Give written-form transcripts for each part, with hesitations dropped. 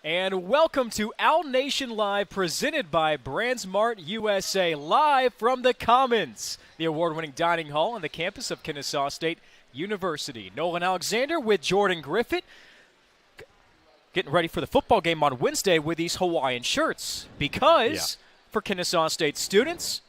And welcome to Owl Nation Live, presented by BrandsMart USA, live from the Commons, the award-winning dining hall on the campus of Kennesaw State University. Nolan Alexander with Jordan Griffith, getting ready for the football game on Wednesday with these Hawaiian shirts. Because for Kennesaw State students,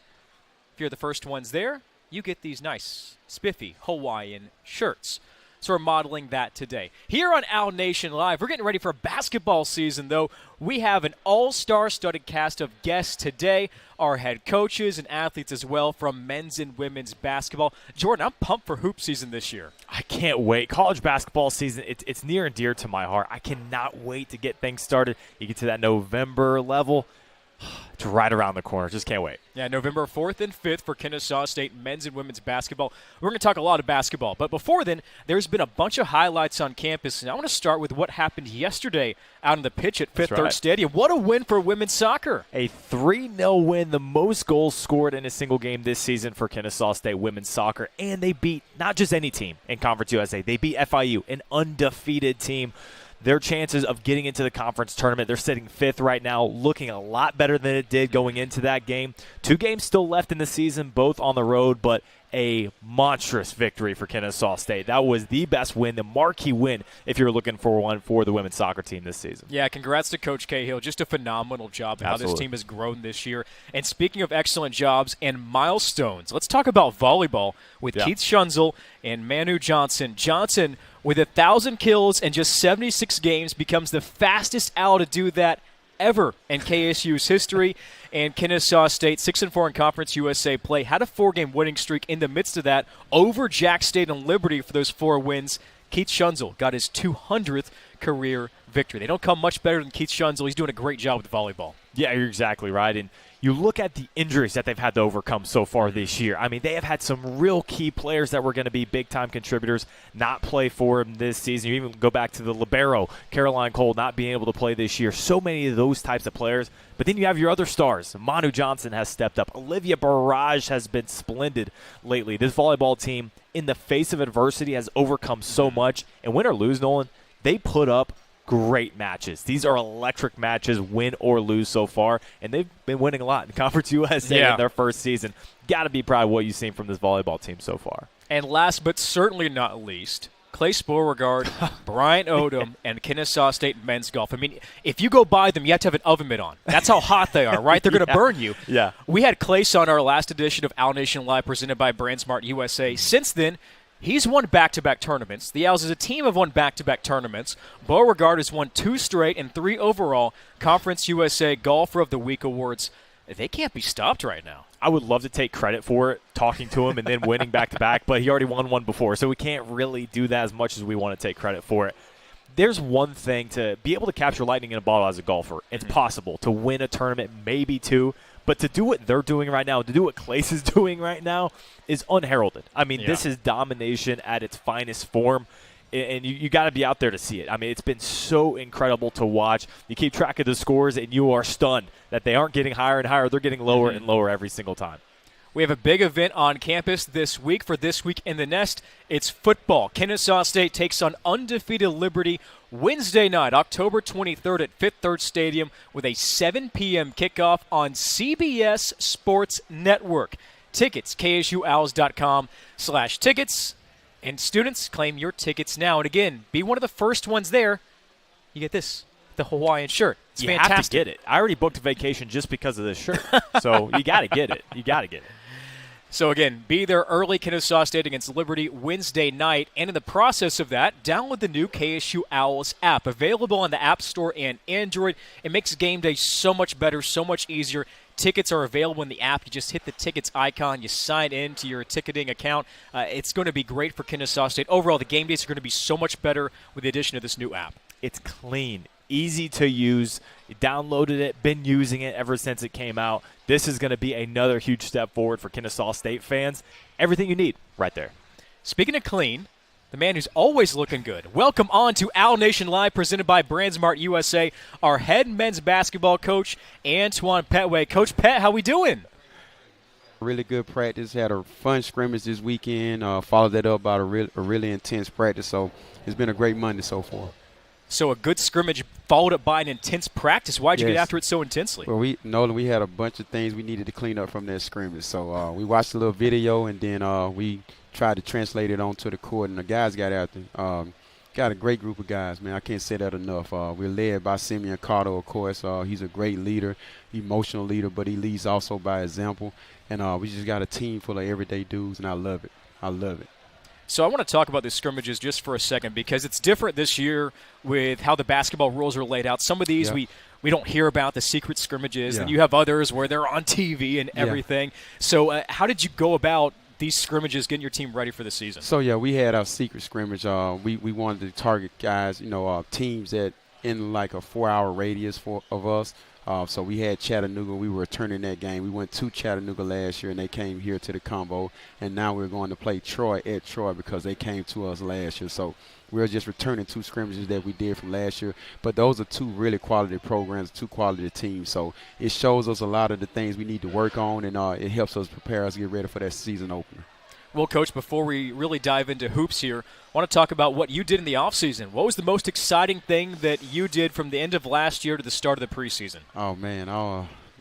if you're the first ones there, you get these nice, spiffy Hawaiian shirts. So we're modeling that today. Here on Owl Nation Live, we're getting ready for basketball season, though. We have an all-star studded cast of guests today, our head coaches and athletes as well from men's and women's basketball. Jordan, I'm pumped for hoop season this year. I can't wait. College basketball season, it's near and dear to my heart. I cannot wait to get things started. You get to that November level. It's right around the corner. Just can't wait. Yeah, November 4th and 5th for Kennesaw State men's and women's basketball. We're going to talk a lot of basketball. But before then, there's been a bunch of highlights on campus. And I want to start with what happened yesterday out on the pitch at Fifth Third Stadium. What a win for women's soccer. A 3-0 win, the most goals scored in a single game this season for Kennesaw State women's soccer. And they beat not just any team in Conference USA. They beat FIU, an undefeated team. Their chances of getting into the conference tournament, they're sitting 5th right now, looking a lot better than it did going into that game. 2 games still left in the season, both on the road, but a monstrous victory for Kennesaw State. That was the best win, the marquee win, if you're looking for one for the women's soccer team this season. Yeah, congrats to Coach Cahill. Just a phenomenal job of how this team has grown this year. And speaking of excellent jobs and milestones, let's talk about volleyball with Keith Schunzel and Manu Johnson. Johnson, with 1,000 kills and just 76 games, becomes the fastest owl to do that ever in KSU's history. And Kennesaw State, 6-4 in Conference USA play, had a 4-game winning streak in the midst of that over Jack State and Liberty for those 4 wins. Keith Schunzel got his 200th career victory. They don't come much better than Keith Schunzel. He's doing a great job with volleyball. Yeah, you're exactly right. And you look at the injuries that they've had to overcome so far this year. I mean, they have had some real key players that were going to be big-time contributors not play for them this season. You even go back to the libero, Caroline Cole, not being able to play this year. So many of those types of players. But then you have your other stars. Manu Johnson has stepped up. Olivia Barrage has been splendid lately. This volleyball team, in the face of adversity, has overcome so much. And win or lose, Nolan, they put up great matches. These are electric matches, win or lose so far, and they've been winning a lot in Conference USA in their first season. Got to be proud of what you've seen from this volleyball team so far. And last but certainly not least, Clay Beauregard, Bryant Odom, and Kennesaw State men's golf. I mean, if you go by them, you have to have an oven mitt on. That's how hot they are, right? They're going to burn you. Yeah. We had Clay on our last edition of Owl Nation Live presented by BrandsMart USA. Since then, he's won back-to-back tournaments. The Owls as a team have won back-to-back tournaments. Beauregard has won 2 straight and 3 overall Conference USA Golfer of the Week awards. They can't be stopped right now. I would love to take credit for it, talking to him and then winning back-to-back, but he already won one before, so we can't really do that as much as we want to take credit for it. There's one thing to be able to capture lightning in a bottle as a golfer. It's possible to win a tournament, maybe 2, but to do what they're doing right now, to do what Clace is doing right now, is unheralded. I mean, this is domination at its finest form, and you got to be out there to see it. I mean, it's been so incredible to watch. You keep track of the scores, and you are stunned that they aren't getting higher and higher. They're getting lower and lower every single time. We have a big event on campus this week. For This Week in the Nest, it's football. Kennesaw State takes on undefeated Liberty Wednesday night, October 23rd at Fifth Third Stadium with a 7 p.m. kickoff on CBS Sports Network. Tickets, ksuowls.com/tickets. And students, claim your tickets now. And again, be one of the first ones there. You get this, the Hawaiian shirt. It's fantastic. You have to get it. I already booked a vacation just because of this shirt. So you got to get it. You got to get it. So, again, be there early, Kennesaw State against Liberty Wednesday night. And in the process of that, download the new KSU Owls app. Available on the App Store and Android. It makes game day so much better, so much easier. Tickets are available in the app. You just hit the tickets icon. You sign in to your ticketing account. It's going to be great for Kennesaw State. Overall, the game days are going to be so much better with the addition of this new app. It's clean, easy to use. You downloaded it, been using it ever since it came out. This is going to be another huge step forward for Kennesaw State fans. Everything you need right there. Speaking of clean, the man who's always looking good. Welcome on to Owl Nation Live, presented by BrandsMart USA, our head men's basketball coach, Antoine Petway. Coach Pet, how we doing? Really good practice. Had a fun scrimmage this weekend. Followed that up by a really intense practice. So it's been a great Monday so far. So a good scrimmage followed up by an intense practice. Why'd you get after it so intensely? Well, Nolan, we had a bunch of things we needed to clean up from that scrimmage. So we watched a little video, and then we tried to translate it onto the court, and the guys got after it. Got a great group of guys, man. I can't say that enough. We're led by Simeon Carter, of course. He's a great leader, emotional leader, but he leads also by example. And we just got a team full of everyday dudes, and I love it. I love it. So I want to talk about the scrimmages just for a second because it's different this year with how the basketball rules are laid out. Some of these we don't hear about, the secret scrimmages, and you have others where they're on TV and everything. So how did you go about these scrimmages, getting your team ready for the season? So, we had our secret scrimmage. We wanted to target guys, teams that in like a 4-hour radius of us. So we had Chattanooga. We were returning that game. We went to Chattanooga last year, and they came here to the combo. And now we're going to play Troy at Troy because they came to us last year. So we're just returning 2 scrimmages that we did from last year. But those are 2 really quality programs, 2 quality teams. So it shows us a lot of the things we need to work on, and it helps us prepare us to get ready for that season opener. Well, Coach, before we really dive into hoops here, I want to talk about what you did in the offseason. What was the most exciting thing that you did from the end of last year to the start of the preseason? Oh, man.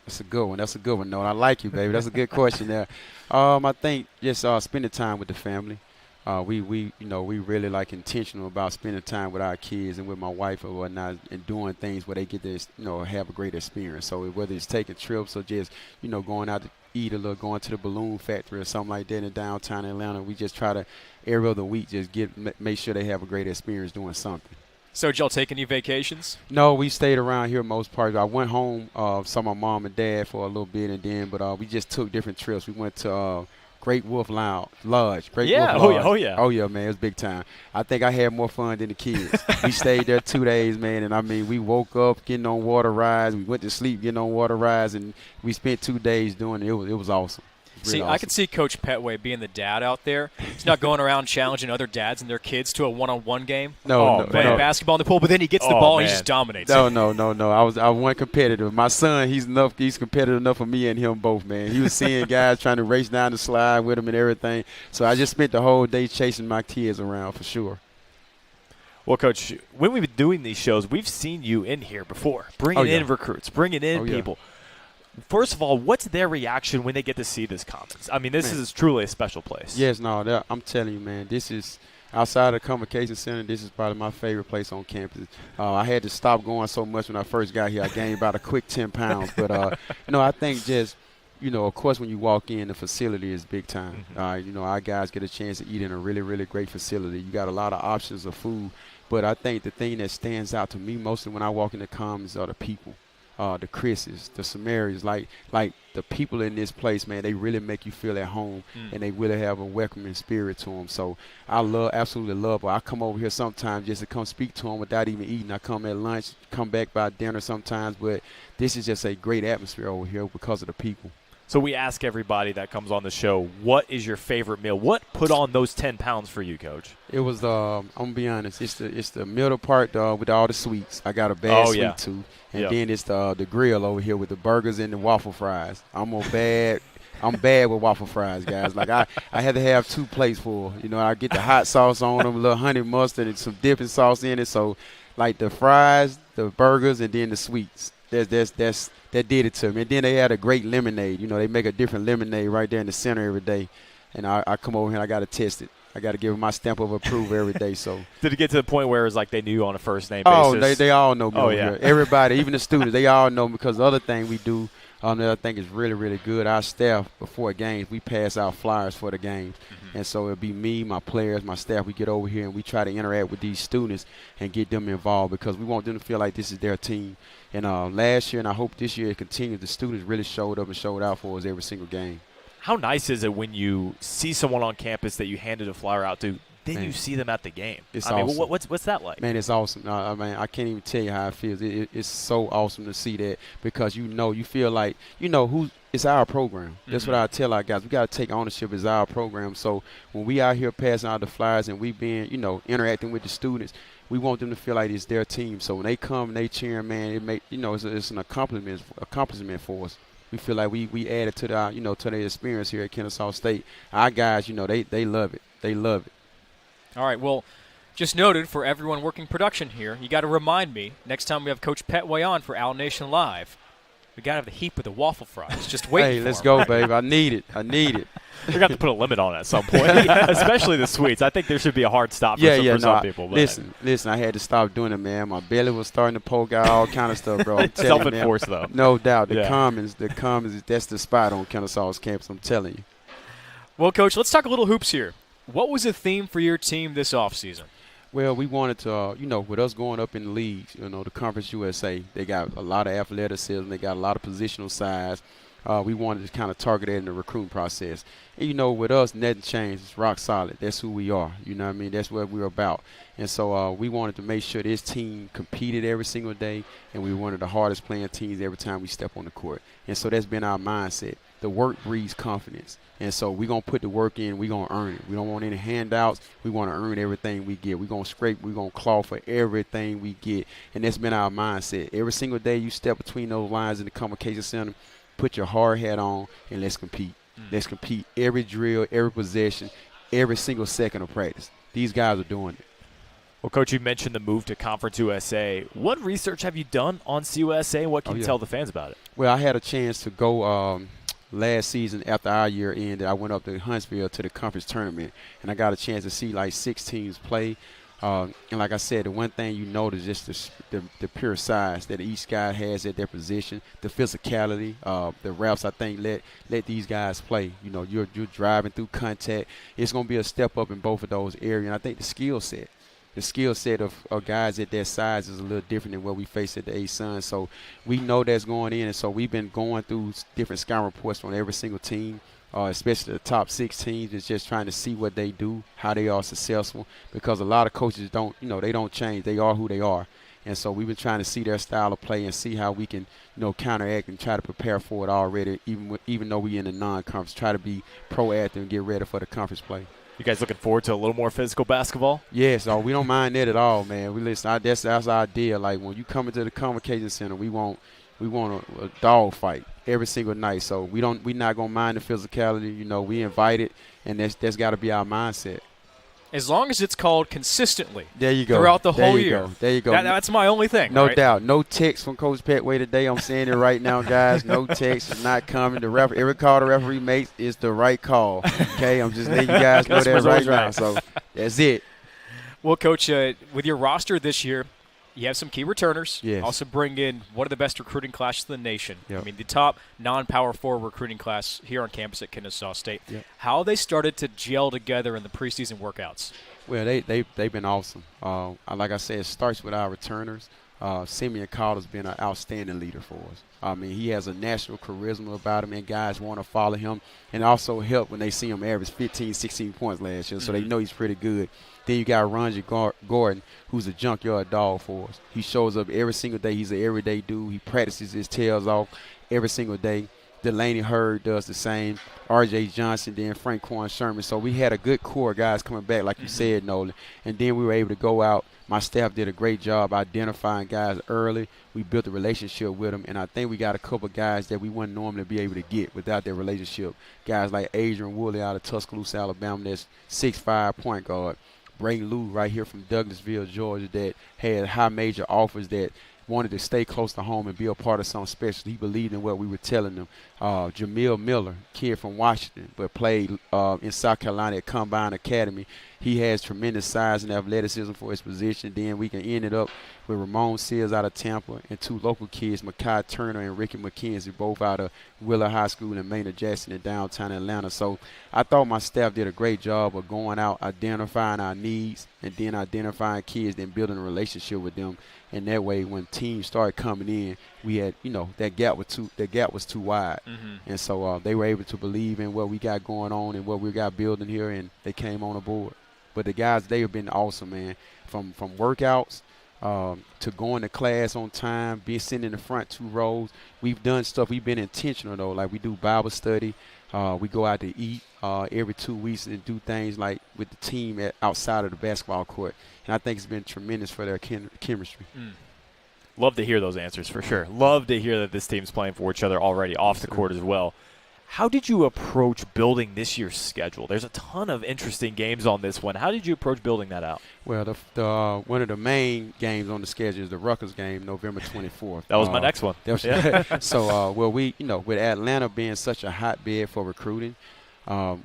That's a good one. That's a good one. No, I like you, baby. That's a good question there. I think just spending time with the family. We really like intentional about spending time with our kids and with my wife or whatnot, and doing things where they get to have a great experience. So whether it's taking trips or just going out to eat a little, going to the balloon factory or something like that in downtown Atlanta, we just try to every other week just make sure they have a great experience doing something. So did y'all take any vacations? No, we stayed around here most part. I went home, saw my mom and dad for a little bit, and then but we just took different trips. We went to Great Wolf Lodge. Wolf Lodge. Oh yeah, man, it was big time. I think I had more fun than the kids. We stayed there 2 days, man, and we woke up getting on water rides. We went to sleep getting on water rides, and we spent 2 days doing it. It was awesome. See, awesome. I could see Coach Petway being the dad out there. He's not going around challenging other dads and their kids to a one-on-one game. No, playing basketball in the pool, but then he gets the ball and he just dominates. No. I wasn't competitive. My son, he's competitive enough for me and him both, man. He was seeing guys trying to race down the slide with him and everything. So I just spent the whole day chasing my kids around for sure. Well, Coach, when we've been doing these shows, we've seen you in here before, bringing in recruits, bringing in people. First of all, what's their reaction when they get to see this Commons? I mean, this is truly a special place. Yes, I'm telling you, man, this is outside of the Convocation Center, this is probably my favorite place on campus. I had to stop going so much when I first got here. I gained about a quick 10 pounds. But, I think just, of course, when you walk in, the facility is big time. Our guys get a chance to eat in a really, really great facility. You got a lot of options of food. But I think the thing that stands out to me mostly when I walk in the Commons are the people. The Chris's, the Samaritans, like the people in this place, man, they really make you feel at home, and they really have a welcoming spirit to them. So I absolutely love. I come over here sometimes just to come speak to them without even eating. I come at lunch, come back by dinner sometimes, but this is just a great atmosphere over here because of the people. So we ask everybody that comes on the show, what is your favorite meal? What put on those 10 pounds for you, Coach? It was, I'm going to be honest, it's the middle part with all the sweets. I got a bad sweet tooth. And then it's the grill over here with the burgers and the waffle fries. I'm bad with waffle fries, guys. Like, I had to have 2 plates full. I get the hot sauce on them, a little honey mustard and some dipping sauce in it. So, like, the fries, the burgers, and then the sweets. That did it to me. And then they had a great lemonade. They make a different lemonade right there in the center every day. And I come over here and I got to test it. I got to give them my stamp of approval every day. So did it get to the point where it's like they knew you on a first name basis? Oh, they all know me over here. Everybody, even the students, they all know me because the other thing we do that I think is really, really good, our staff before games, we pass out flyers for the games. And so it'll be me, my players, my staff. We get over here and we try to interact with these students and get them involved because we want them to feel like this is their team. And last year, and I hope this year it continues, the students really showed up and showed out for us every single game. How nice is it when you see someone on campus that you handed a flyer out to, then you see them at the game? It's awesome. What's that like? Man, it's awesome. I can't even tell you how it feels. It's so awesome to see that because you feel like, it's our program. That's what I tell our guys. We got to take ownership as our program. So when we out here passing out the flyers and we being, interacting with the students, we want them to feel like it's their team. So when they come and they cheer, man, it's an accomplishment for us. We feel like we added to to their experience here at Kennesaw State. Our guys, they love it. They love it. All right, well, Just noted for everyone working production here, you got to remind me next time we have Coach Petway on for Owl Nation Live, we got to have the heap with the waffle fries. Just wait. Hey, let's go, babe. I need it. I need it. We're going to have to put a limit on it at some point, especially the sweets. I think there should be a hard stop for some people. But Listen, I had to stop doing it, man. My belly was starting to poke out, all kind of stuff, bro. Self-enforced, though. No doubt. The Commons, that's the spot on Kennesaw's campus, I'm telling you. Well, Coach, let's talk a little hoops here. What was the theme for your team this offseason? Well, we wanted to, with us going up in the leagues, the Conference USA, they got a lot of athleticism. They got a lot of positional size. We wanted to kind of target that in the recruiting process. And, with us, nothing changed. It's rock solid. That's who we are. You know what I mean? That's what we're about. And so we wanted to make sure this team competed every single day, and we were one of the hardest playing teams every time we step on the court. And so that's been our mindset. The work breeds confidence. And so we're going to put the work in. We're going to earn it. We don't want any handouts. We want to earn everything we get. We're going to scrape. We're going to claw for everything we get. And that's been our mindset. Every single day you step between those lines in the Convocation Center, put your hard hat on, and let's compete. Let's compete every drill, every possession, every single second of practice. These guys are doing it. Well, Coach, you mentioned the move to Conference USA. What research have you done on CUSA? What can you tell the fans about it? Well, I had a chance to go last season after our year ended. I went up to Huntsville to the conference tournament, and I got a chance to see like 6 teams play. And like I said, the one thing you notice is just the pure size that each guy has at their position, the physicality, the reps. I think let these guys play. You're driving through contact. It's going to be a step up in both of those areas. And I think the skill set of guys at that size is a little different than what we face at the A-Sun. So we know that's going in, and so we've been going through different scouting reports on every single team. Especially the top 6 teams, is just trying to see what they do, how they are successful, because a lot of coaches they don't change. They are who they are. And so we've been trying to see their style of play and see how we can, counteract and try to prepare for it already, even though we in the non-conference, try to be proactive and get ready for the conference play. You guys looking forward to a little more physical basketball? Yes, we don't mind that at all, man. That's our deal. Like when you come into the Convocation Center, we want a dog fight every single night. So we're not gonna mind the physicality. We invite it, and that's got to be our mindset. As long as it's called consistently. There you go. Throughout the whole year. There you go. That's my only thing. No right? doubt. No text from Coach Petway today. I'm saying it right now, guys. No text is not coming. Every call the referee makes is the right call. Okay, I'm just letting you guys know that right now. So that's it. Well, Coach, with your roster this year, you have some key returners. Yes. Also bring in one of the best recruiting classes in the nation. Yep. I mean, the top non-Power 4 recruiting class here on campus at Kennesaw State. Yep. How they started to gel together in the preseason workouts? Well, they've been awesome. Like I said, it starts with our returners. Simeon Calder's been an outstanding leader for us. I mean, he has a national charisma about him, and guys want to follow him, and also help when they see him average 15, 16 points last year, so they know he's pretty good. Then you got Ronji Gordon, who's a junkyard dog for us. He shows up every single day. He's an everyday dude. He practices his tails off every single day. Delaney Hurd does the same. R.J. Johnson, then Frank Quan Sherman. So we had a good core of guys coming back, like you said, Nolan. And then we were able to go out. My staff did a great job identifying guys early. We built a relationship with them, and I think we got a couple guys that we wouldn't normally be able to get without that relationship. Guys like Adrian Woolley out of Tuscaloosa, Alabama, that's 6'5" point guard. Bray Lou right here from Douglasville, Georgia, that had high major offers that wanted to stay close to home and be a part of something special. He believed in what we were telling him. Jamil Miller, kid from Washington, but played in South Carolina at Combine Academy. He has tremendous size and athleticism for his position. Then we can end it up with Ramon Sears out of Tampa and 2 local kids, Makai Turner and Ricky McKenzie, both out of Wheeler High School and Maynard Jackson in downtown Atlanta. So I thought my staff did a great job of going out, identifying our needs, and then identifying kids, then building a relationship with them. And that way, when teams started coming in, we had, that gap was too wide. Mm-hmm. And so they were able to believe in what we got going on and what we got building here, and they came on aboard. But the guys, they have been awesome, man. From workouts to going to class on time, being sitting in the front 2 rows. We've done stuff. We've been intentional, though. Like we do Bible study. We go out to eat every 2 weeks and do things like with the team outside of the basketball court. And I think it's been tremendous for their chemistry. Love to hear those answers for sure. Love to hear that this team's playing for each other already off the court as well. How did you approach building this year's schedule? There's a ton of interesting games on this one. How did you approach building that out? Well, one of the main games on the schedule is the Rutgers game, November 24th. That was my next one. So, with Atlanta being such a hotbed for recruiting,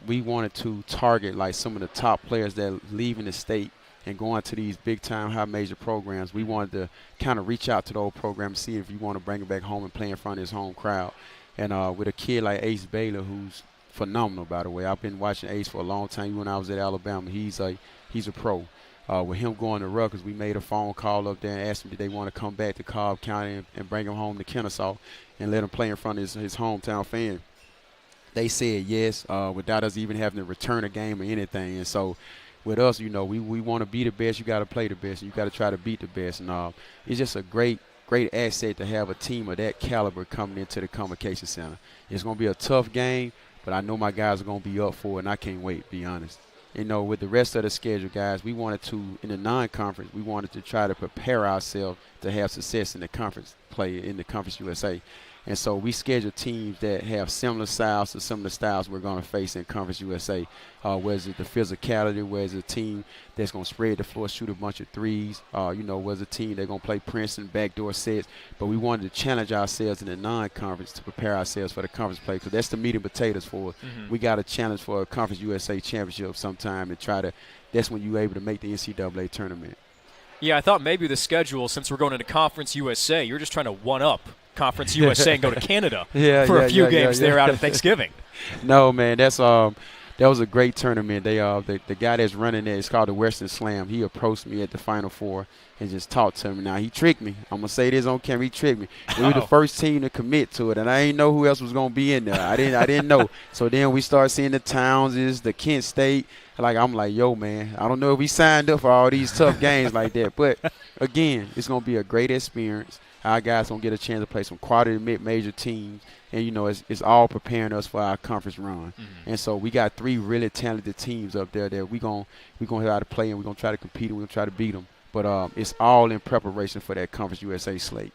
we wanted to target like some of the top players that are leaving the state and going to these big-time, high-major programs. We wanted to kind of reach out to the old program, see if you want to bring it back home and play in front of his home crowd. And with a kid like Ace Baylor, who's phenomenal, by the way. I've been watching Ace for a long time. When I was at Alabama, he's a pro. With him going to Rutgers, we made a phone call up there and asked him did they want to come back to Cobb County and bring him home to Kennesaw and let him play in front of his hometown fan. They said yes, without us even having to return a game or anything. And so with us, we want to be the best. You got to play the best. You got to try to beat the best. And it's just a great asset to have a team of that caliber coming into the Convocation Center. It's going to be a tough game, but I know my guys are going to be up for it, and I can't wait, to be honest. With the rest of the schedule, guys, we wanted to, in the non-conference, we wanted to try to prepare ourselves to have success in the conference play in the Conference USA. And so we schedule teams that have similar styles to some of the styles we're going to face in Conference USA. Whether it's the physicality, whether it's a team that's going to spread the floor, shoot a bunch of threes, whether it's a team that's going to play Princeton backdoor sets. But we wanted to challenge ourselves in the non-conference to prepare ourselves for the conference play, because that's the meat and potatoes for us. Mm-hmm. We got a challenge for a Conference USA championship sometime and that's when you're able to make the NCAA tournament. Yeah, I thought maybe the schedule, since we're going into Conference USA, you're just trying to one-up Conference USA and go to Canada for a few games there out of Thanksgiving. No, man, that was a great tournament. The guy that's running it, it's called the Western Slam. He approached me at the Final Four and just talked to me. Now, he tricked me. I'm going to say this on camera. He tricked me. We were the first team to commit to it, and I didn't know who else was going to be in there. I didn't know. So then we started seeing the Townses, the Kent State. I'm like, yo, man, I don't know if we signed up for all these tough games like that. But, again, it's going to be a great experience. Our guys going to get a chance to play some quality mid-major teams. And, it's all preparing us for our conference run. Mm-hmm. And so we got 3 really talented teams up there that we're going to try to play, and we're going to try to compete, and we're going to try to beat them. But it's all in preparation for that Conference USA slate.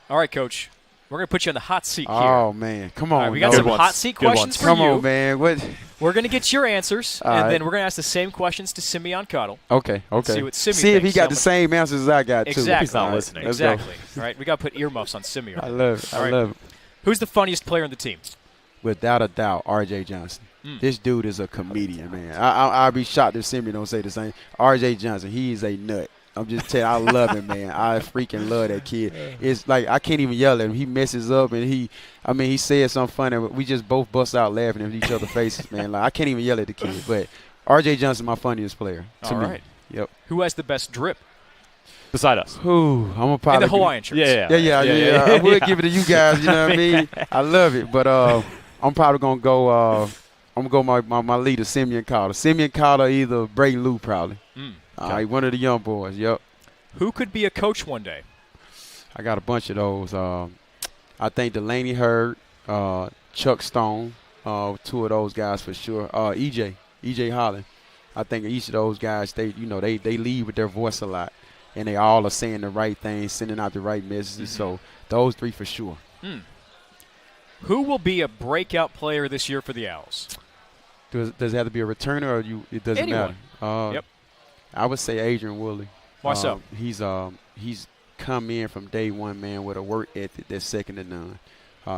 All right, Coach. We're going to put you on the hot seat here. Oh, man. Come on. All right, we got some hot seat questions for you. Come on, man. What? We're going to get your answers, and then we're going to ask the same questions to Simeon Cottle. Okay. See what Simeon See if he got the same answers as I got, too. Exactly. He's not listening. Exactly. All right, we got to put earmuffs on Simeon. I love it. I love it. Who's the funniest player on the team? Without a doubt, R.J. Johnson. This dude is a comedian, man. I'll be shocked if Simeon don't say the same. R.J. Johnson, he is a nut. I'm just telling you, I love him, man. I freaking love that kid. It's like I can't even yell at him. He messes up, and he says something funny. We just both bust out laughing at each other's faces, man. Like I can't even yell at the kid. But R.J. Johnson, my funniest player to me. All right. Yep. Who has the best drip? Beside us. Ooh, I'm a probably in the Hawaiian shirts. Yeah. I would give it to you guys. You know what I mean? I love it, but I'm probably gonna go. I'm gonna go my leader, Simeon Carter. Simeon Carter, either Bray Lou, probably. All right, one of the young boys. Yep. Who could be a coach one day? I got a bunch of those. I think Delaney Hurd, Chuck Stone, 2 of those guys for sure. EJ Holland. I think each of those guys, they lead with their voice a lot, and they all are saying the right things, sending out the right messages. So those 3 for sure. Who will be a breakout player this year for the Owls? Does it have to be a returner, or it doesn't Anyone. matter? Yep. I would say Adrian Woolley. Why so? He's come in from day one, man, with a work ethic that's second to none.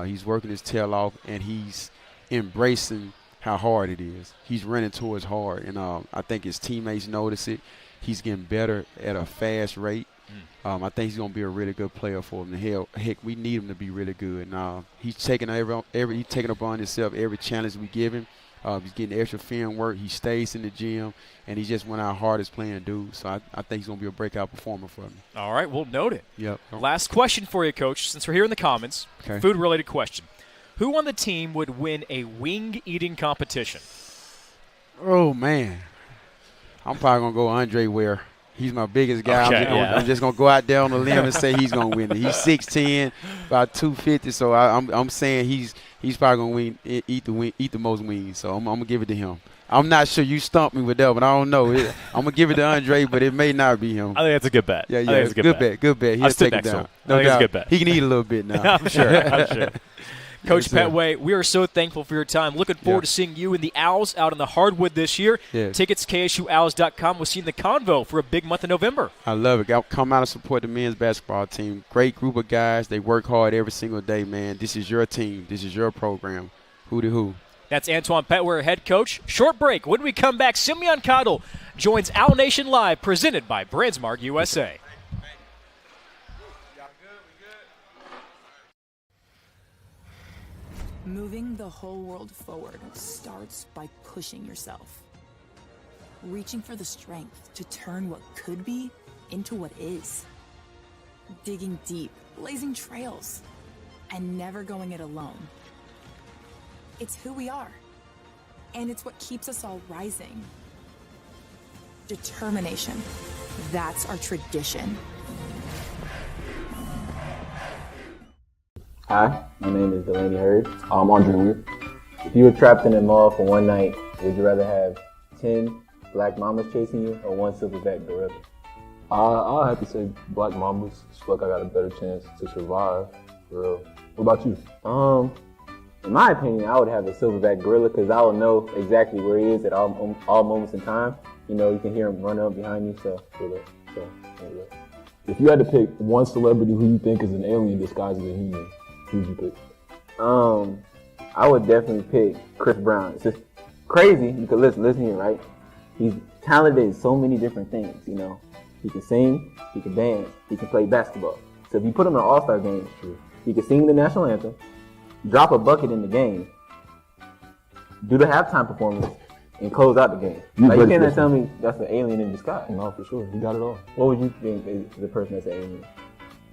He's working his tail off, and he's embracing how hard it is. He's running towards hard, and I think his teammates notice it. He's getting better at a fast rate. I think he's going to be a really good player for them. Heck, we need him to be really good. And he's taking he's taking upon himself every challenge we give him. He's getting extra film work. He stays in the gym, and he's just one of our hardest playing dudes. So I think he's going to be a breakout performer for me. All right, we'll note it. Yep. Last question for you, Coach, since we're here in the Commons. Okay. Food-related question. Who on the team would win a wing-eating competition? Oh, man. I'm probably going to go Andre Ware. He's my biggest guy. Okay, I'm just going to go out there on the limb and say he's going to win it. He's 6'10", about 250, so I'm saying he's probably going to eat the most wings. So I'm going to give it to him. I'm not sure. You stumped me with that, but I don't know. I'm going to give it to Andre, but it may not be him. I think that's a good bet. Yeah, it's a good bet. Good bet. He'll take it down. I think it's a good bet. He can eat a little bit now. I'm sure. Coach Yes, sir. Petway, we are so thankful for your time. Looking forward to seeing you and the Owls out on the hardwood this year. Yeah. Tickets, KSUOwls.com. We'll see you in the Convo for a big month in November. I love it. Come out and support the men's basketball team. Great group of guys. They work hard every single day, man. This is your team. This is your program. Who. That's Antoine Petway, head coach. Short break. When we come back, Simeon Cottle joins Owl Nation Live, presented by Brandsmark USA. Moving the whole world forward starts by pushing yourself. Reaching for the strength to turn what could be into what is. Digging deep, blazing trails, and never going it alone. It's who we are, and it's what keeps us all rising. Determination. That's our tradition. Hi, my name is Delaney Hurd. I'm Andre Weir. If you were trapped in a mall for one night, would you rather have 10 black mamas chasing you or one silverback gorilla? I'll have to say black mamas. Just feel like I got a better chance to survive, for real. What about you? In my opinion, I would have a silverback gorilla because I would know exactly where he is at all moments in time. You know, you can hear him run up behind you, so. If you had to pick one celebrity who you think is an alien disguised as a human, who would you pick? I would definitely pick Chris Brown. It's just crazy because listen here, right? He's talented in so many different things, you know. He can sing, he can dance, he can play basketball. So if you put him in an all-star game, he can sing the national anthem, drop a bucket in the game, do the halftime performance, and close out the game. You can't tell me that's an alien in disguise. No, for sure. You got it all. What would you think is the person that's an alien?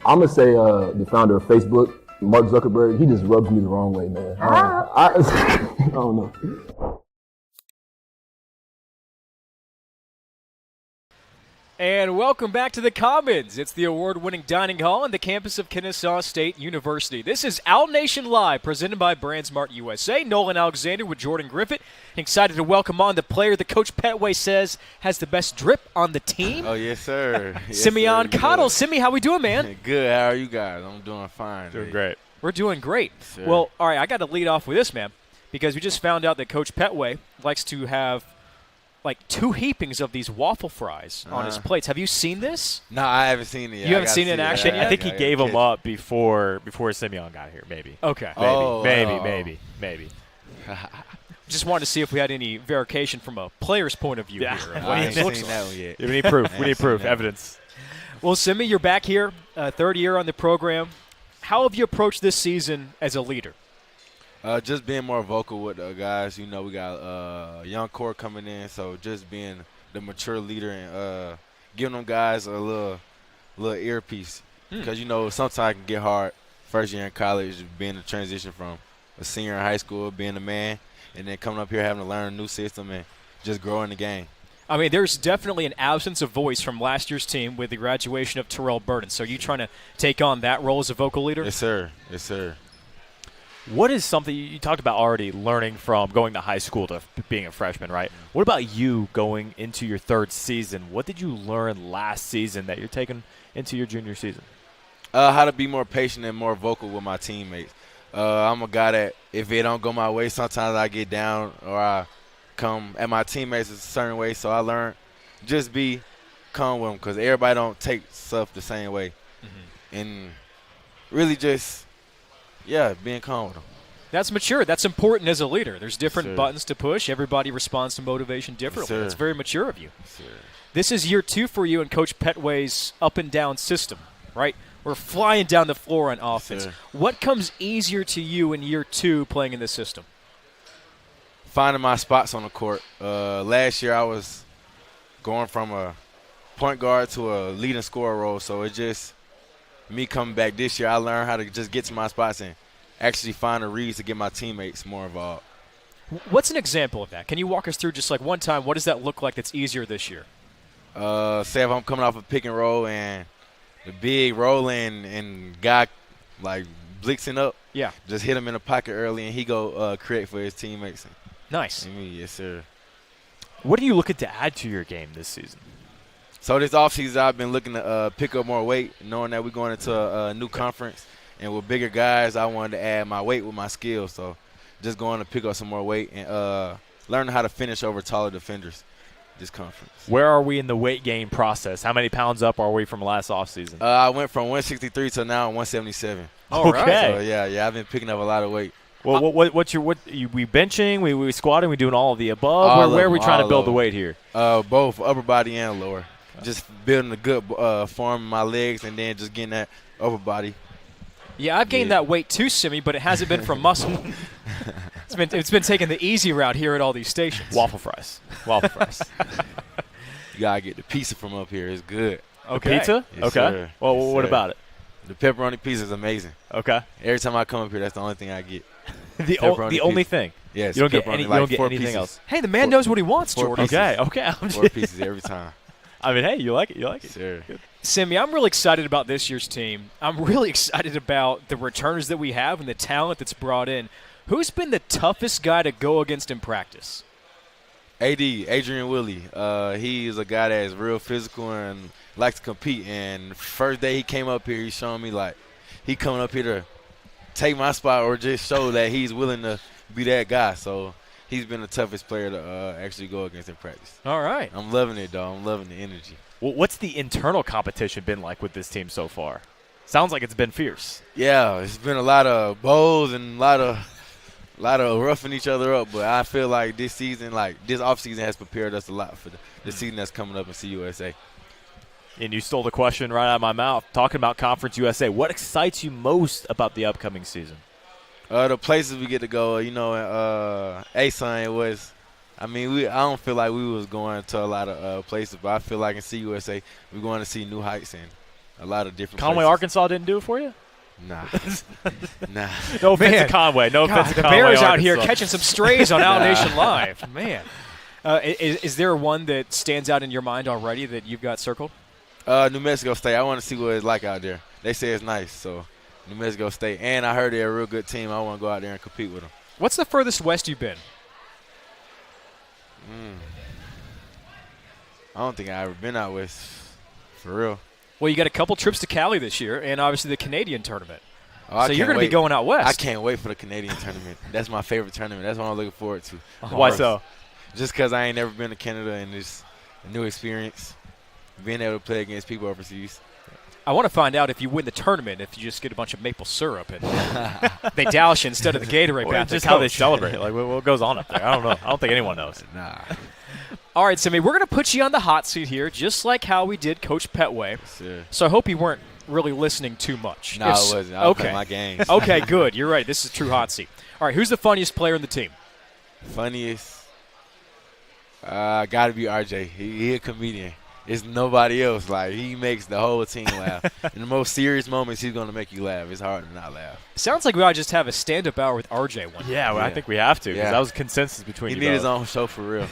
I'm going to say the founder of Facebook, Mark Zuckerberg. He just rubs me the wrong way, man. I don't know. And welcome back to the Commons. It's the award-winning dining hall on the campus of Kennesaw State University. This is Owl Nation Live, presented by Brandsmart USA. Nolan Alexander with Jordan Griffith. Excited to welcome on the player that Coach Petway says has the best drip on the team. Oh, yes, sir. Simeon Cottle. Simi, how we doing, man? Good. How are you guys? I'm doing fine. Doing great. We're doing great. Sir. Well, all right, I got to lead off with this, man, because we just found out that Coach Petway likes to have like 2 heapings of these waffle fries on his plates. Have you seen this? No, I haven't seen it yet. You haven't seen it in action yet? I think he gave them up before Simeon got here, maybe. Okay. Maybe. Just wanted to see if we had any verification from a player's point of view here. of what I this ain't looks seen like. that one yet. We need proof. We need proof. that. Evidence. Well, Simi, you're back here, third year on the program. How have you approached this season as a leader? Just being more vocal with the guys. You know, we got a young core coming in, so just being the mature leader and giving them guys a little earpiece. Because, you know, sometimes it can get hard first year in college, being the transition from a senior in high school, being a man, and then coming up here having to learn a new system and just growing the game. I mean, there's definitely an absence of voice from last year's team with the graduation of Terrell Burden. So are you trying to take on that role as a vocal leader? Yes, sir. Yes, sir. What is something you talked about already learning from going to high school to being a freshman, right? What about you going into your third season? What did you learn last season that you're taking into your junior season? How to be more patient and more vocal with my teammates. I'm a guy that if it don't go my way, sometimes I get down or I come at my teammates a certain way. So I learned just be calm with them because everybody don't take stuff the same way. And really just – being calm with them. That's mature. That's important as a leader. There's different Sir. buttons to push. Everybody responds to motivation differently. Sir. That's very mature of you. Sir. This is year 2 for you in Coach Petway's up-and-down system, right? We're flying down the floor on offense. Sir. What comes easier to you in year 2 playing in this system? Finding my spots on the court. Last year I was going from a point guard to a leading scorer role, so it just – me coming back this year, I learned how to just get to my spots and actually find the reads to get my teammates more involved. What's an example of that? Can you walk us through just like one time, what does that look like that's easier this year? Say if I'm coming off a pick and roll and the big rolling and guy like blitzing up, just hit him in the pocket early and he go create for his teammates. Nice. And me, yes, sir. What are you looking to add to your game this season? So this offseason, I've been looking to pick up more weight, knowing that we're going into a new conference And with bigger guys, I wanted to add my weight with my skill. So just going to pick up some more weight and learn how to finish over taller defenders this conference. Where are we in the weight gain process? How many pounds up are we from last offseason? I went from 163 to now 177. All right. Okay. So, yeah, I've been picking up a lot of weight. Well, we benching, we squatting, we doing all of the above? All Where are of we them, trying to all build of the them. weight here? Both upper body and lower. Just building a good form in my legs and then just getting that upper body. Yeah, I've gained that weight too, Simi, but it hasn't been from muscle. It's been taking the easy route here at all these stations. Waffle fries. Waffle fries. You got to get the pizza from up here. It's good. Okay. Pizza? Yes, okay. sir. Well, Yes, what sir. about it? The pepperoni pizza is amazing. Okay. Every time I come up here, that's the only thing I get. The Pepperoni only pizza. thing. Yes, You don't get pepperoni, any. You like don't get 4 anything pieces. else. Hey, the man knows what he wants, 4 Jordan. pieces. Okay. Okay. I'm 4 just, pieces every time. I mean, hey, you like it. You like it. Sir. Simi, I'm really excited about this year's team. I'm really excited about the returners that we have and the talent that's brought in. Who's been the toughest guy to go against in practice? Adrian Willie. He is a guy that is real physical and likes to compete. And first day he came up here, he's showing me like he coming up here to take my spot or just show that he's willing to be that guy. So he's been the toughest player to actually go against in practice. All right. I'm loving it, though. I'm loving the energy. Well, what's the internal competition been like with this team so far? Sounds like it's been fierce. Yeah, it's been a lot of bows and a lot of roughing each other up. But I feel like this season, like this offseason has prepared us a lot for the season that's coming up in CUSA. And you stole the question right out of my mouth. Talking about Conference USA, what excites you most about the upcoming season? The places we get to go, ASUN, it was. I mean, I don't feel like we was going to a lot of places, but I feel like in CUSA we're going to see new heights and a lot of different Conway, places. Arkansas didn't do it for you? Nah. Nah. No offense Man. to Conway. No God, offense to the Conway, Bears out here Arkansas. catching some strays on Out Nation Live. Man. Is there one that stands out in your mind already that you've got circled? New Mexico State. I want to see what it's like out there. They say it's nice, so New Mexico State. And I heard they're a real good team. I want to go out there and compete with them. What's the furthest west you've been? I don't think I've ever been out west, for real. Well, you got a couple trips to Cali this year and obviously the Canadian tournament. Oh, I So you're can't going to be wait. going out west. I can't wait for the Canadian tournament. That's my favorite tournament. That's what I'm looking forward to. Why so? Just because I ain't never been to Canada and it's a new experience. Being able to play against people overseas. I want to find out if you win the tournament, if you just get a bunch of maple syrup and they douse you instead of the Gatorade Or bath. just they how they coach. celebrate. Like, what goes on up there? I don't know. I don't think anyone knows. Nah. All right, Simi, we're going to put you on the hot seat here, just like how we did Coach Petway. Sure. So I hope you weren't really listening too much. No, I wasn't. I was playing my games. Okay, good. You're right. This is a true hot seat. All right, who's the funniest player in the team? Funniest. Got to be RJ. He a comedian. It's nobody else. Like, he makes the whole team laugh. In the most serious moments, he's going to make you laugh. It's hard to not laugh. Sounds like we ought to just have a stand-up hour with RJ one day. Yeah, well, I Yeah. think we have to because Yeah. that was consensus between He you need his both. own show for real.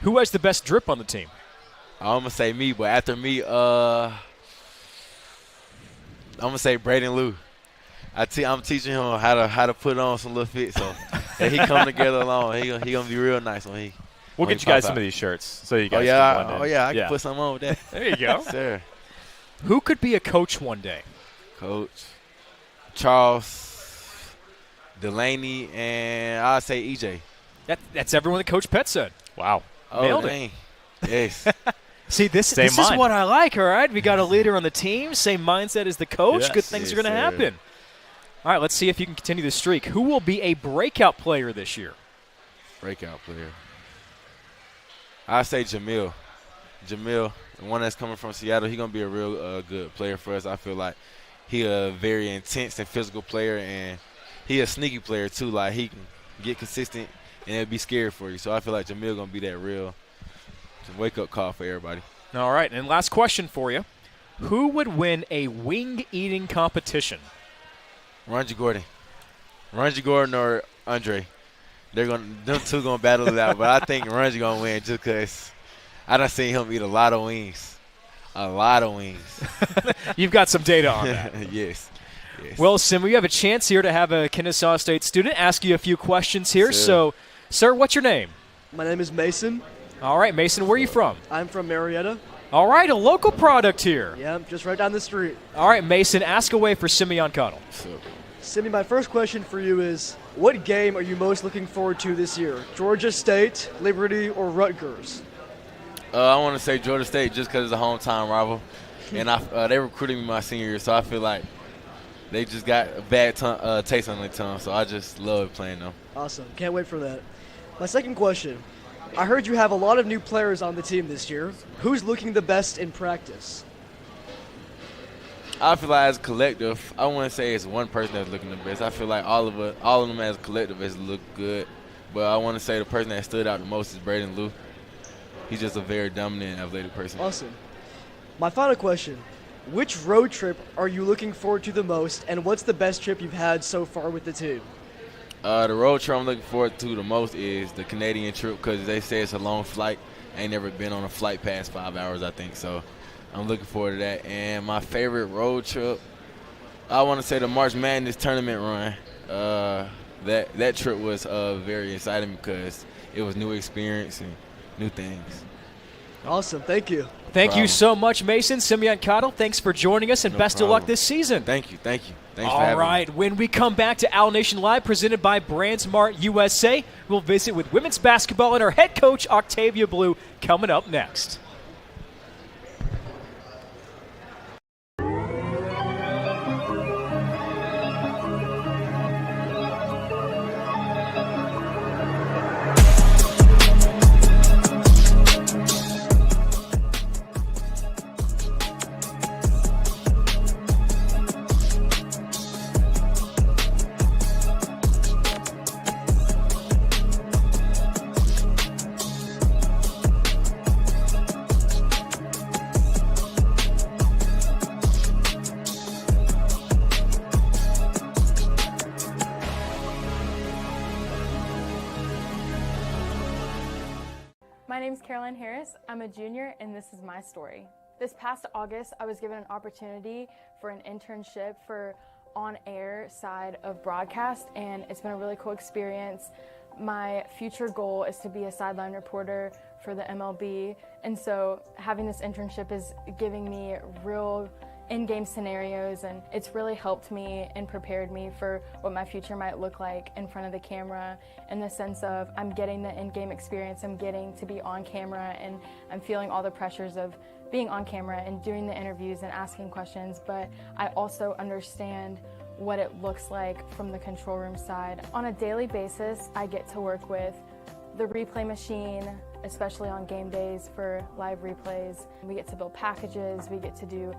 Who has the best drip on the team? I'm going to say me, but after me, I'm going to say Braden Lou. I'm teaching him how to put on some little fit, so that he come together along. He gonna be real nice when he. We'll when get he you guys pop some out. of these shirts so you Oh guys yeah, can blend in. I can put something on with that. There you go. Sir, Who could be a coach one day? Coach Charles Delaney, and I'll say EJ. That's everyone that Coach Pett said. Wow. Oh, Nailed it. dang. Yes. See, this Same is mind. what I like, all right? We got a leader on the team, same mindset as the coach. Yes, Good things are yes, going to sir. happen. All right, let's see if you can continue the streak. Who will be a breakout player this year? Breakout player. I say Jamil. Jamil, the one that's coming from Seattle, he's going to be a real good player for us. I feel like he a very intense and physical player, and he a sneaky player too. Like, he can get consistent, and it'll be scary for you. So I feel like Jamil going to be that real wake-up call for everybody. All right, and last question for you. Who would win a wing-eating competition? Ranji Gordon or Andre. Them two gonna battle it out, but I think Ranji gonna win just because I done seen him eat a lot of wings. A lot of wings. You've got some data on that. Yes. Well, Sim, we have a chance here to have a Kennesaw State student ask you a few questions here. Sir. So, sir, what's your name? My name is Mason. All right, Mason, where are you from? I'm from Marietta. All right, a local product here. Yep, just right down the street. All right, Mason, ask away for Simeon Cottle. Simi, my first question for you is, what game are you most looking forward to this year? Georgia State, Liberty, or Rutgers? I want to say Georgia State just because it's a hometown rival. And they recruited me my senior year, so I feel like they just got a bad taste on their tongue. So I just love playing them. Awesome. Can't wait for that. My second question. I heard you have a lot of new players on the team this year. Who's looking the best in practice? I feel like as a collective, I wouldn't say it's one person that's looking the best. I feel like all of them as a collective has looked good. But I want to say the person that stood out the most is Braden Lou. He's just a very dominant, athletic person. Awesome. My final question. Which road trip are you looking forward to the most, and what's the best trip you've had so far with the team? The road trip I'm looking forward to the most is the Canadian trip because they say it's a long flight. I ain't never been on a flight past 5 hours, I think, so I'm looking forward to that. And my favorite road trip, I want to say the March Madness tournament run. That trip was very exciting because it was new experience and new things. Awesome. Thank you. Thank you so much, Mason. Simeon Cottle, thanks for joining us, and best of luck this season. Thank you. Thanks for All having right, me. when we come back to Owl Nation Live, presented by BrandsMart USA, we'll visit with women's basketball and our head coach, Octavia Blue, coming up next. My name is Caroline Harris. I'm a junior, and this is my story. This past August, I was given an opportunity for an internship for on-air side of broadcast, and it's been a really cool experience. My future goal is to be a sideline reporter for the MLB, and so having this internship is giving me real in-game scenarios, and it's really helped me and prepared me for what my future might look like in front of the camera, in the sense of I'm getting the in-game experience, I'm getting to be on camera, and I'm feeling all the pressures of being on camera and doing the interviews and asking questions, but I also understand what it looks like from the control room side. On a daily basis, I get to work with the replay machine, especially on game days for live replays. We get to build packages, we get to do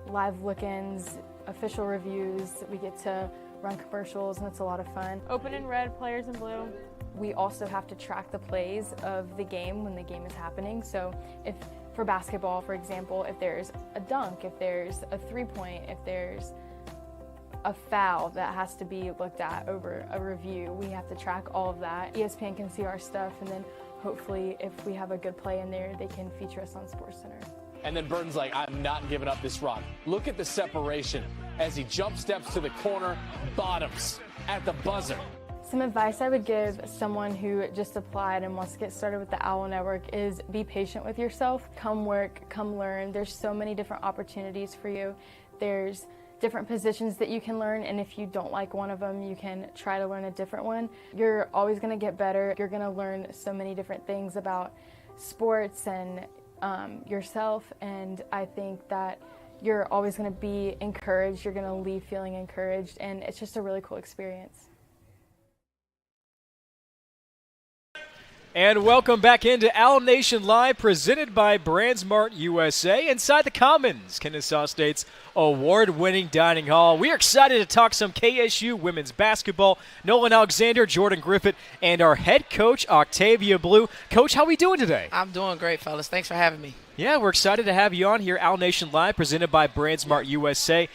live look-ins, official reviews, we get to run commercials, and it's a lot of fun. Open in red, players in blue. We also have to track the plays of the game when the game is happening. So if for basketball, for example, if there's a dunk, if there's a three-point, if there's a foul that has to be looked at over a review, we have to track all of that. ESPN can see our stuff, and then hopefully if we have a good play in there, they can feature us on SportsCenter. And then Burton's like, I'm not giving up this rock. Look at the separation as he jump steps to the corner, bottoms at the buzzer. Some advice I would give someone who just applied and wants to get started with the Owl Network is be patient with yourself. Come work, come learn. There's so many different opportunities for you. There's different positions that you can learn, and if you don't like one of them, you can try to learn a different one. You're always going to get better. You're going to learn so many different things about sports and yourself, and I think that you're always going to be encouraged. You're going to leave feeling encouraged, and it's just a really cool experience. And welcome back into Owl Nation Live, presented by BrandsMart USA, inside the Commons, Kennesaw State's award-winning dining hall. We are excited to talk some KSU women's basketball. Nolan Alexander, Jordan Griffith, and our head coach, Octavia Blue. Coach, how are we doing today? I'm doing great, fellas. Thanks for having me. Yeah, we're excited to have you on here, Owl Nation Live, presented by BrandsMart USA.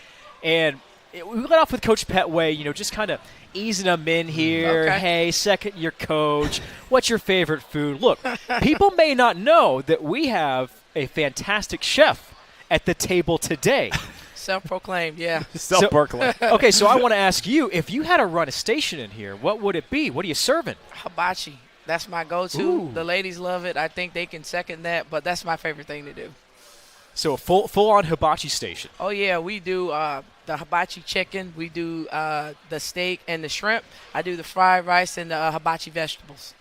And we let off with Coach Petway, just kind of easing them in here. Okay. Hey, second-year coach, what's your favorite food? Look, people may not know that we have a fantastic chef at the table today. Self-proclaimed, yeah. Self-proclaimed. Okay, so I want to ask you, if you had to run a station in here, what would it be? What are you serving? Hibachi. That's my go-to. Ooh. The ladies love it. I think they can second that, but that's my favorite thing to do. So a full-on hibachi station. Oh, yeah, we do the hibachi chicken. We do the steak and the shrimp. I do the fried rice and the hibachi vegetables.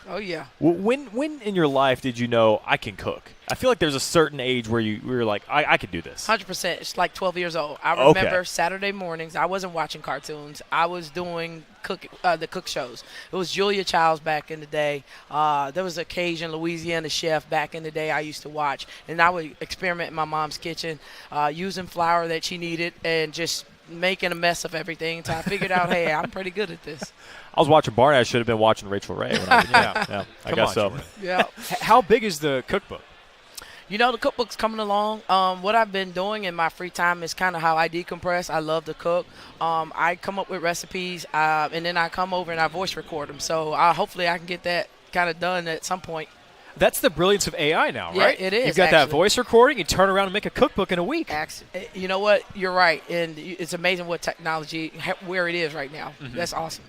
Oh, yeah. When in your life did you know I can cook? I feel like there's a certain age where you were like, I could do this. 100%. It's like 12 years old. I remember Saturday mornings. I wasn't watching cartoons. I was doing the cook shows. It was Julia Childs back in the day. There was a Cajun Louisiana chef back in the day I used to watch. And I would experiment in my mom's kitchen using flour that she needed and just making a mess of everything until I figured out, hey, I'm pretty good at this. I was watching Barney. I should have been watching Rachel Ray. When I guess so. Yeah. How big is the cookbook? You know, the cookbook's coming along. What I've been doing in my free time is kind of how I decompress. I love to cook. I come up with recipes, and then I come over and I voice record them. So hopefully I can get that kind of done at some point. That's the brilliance of AI now, right? Yeah, it is. You've got that voice recording. You turn around and make a cookbook in a week. You know what? You're right. And it's amazing what technology, where it is right now. Mm-hmm. That's awesome.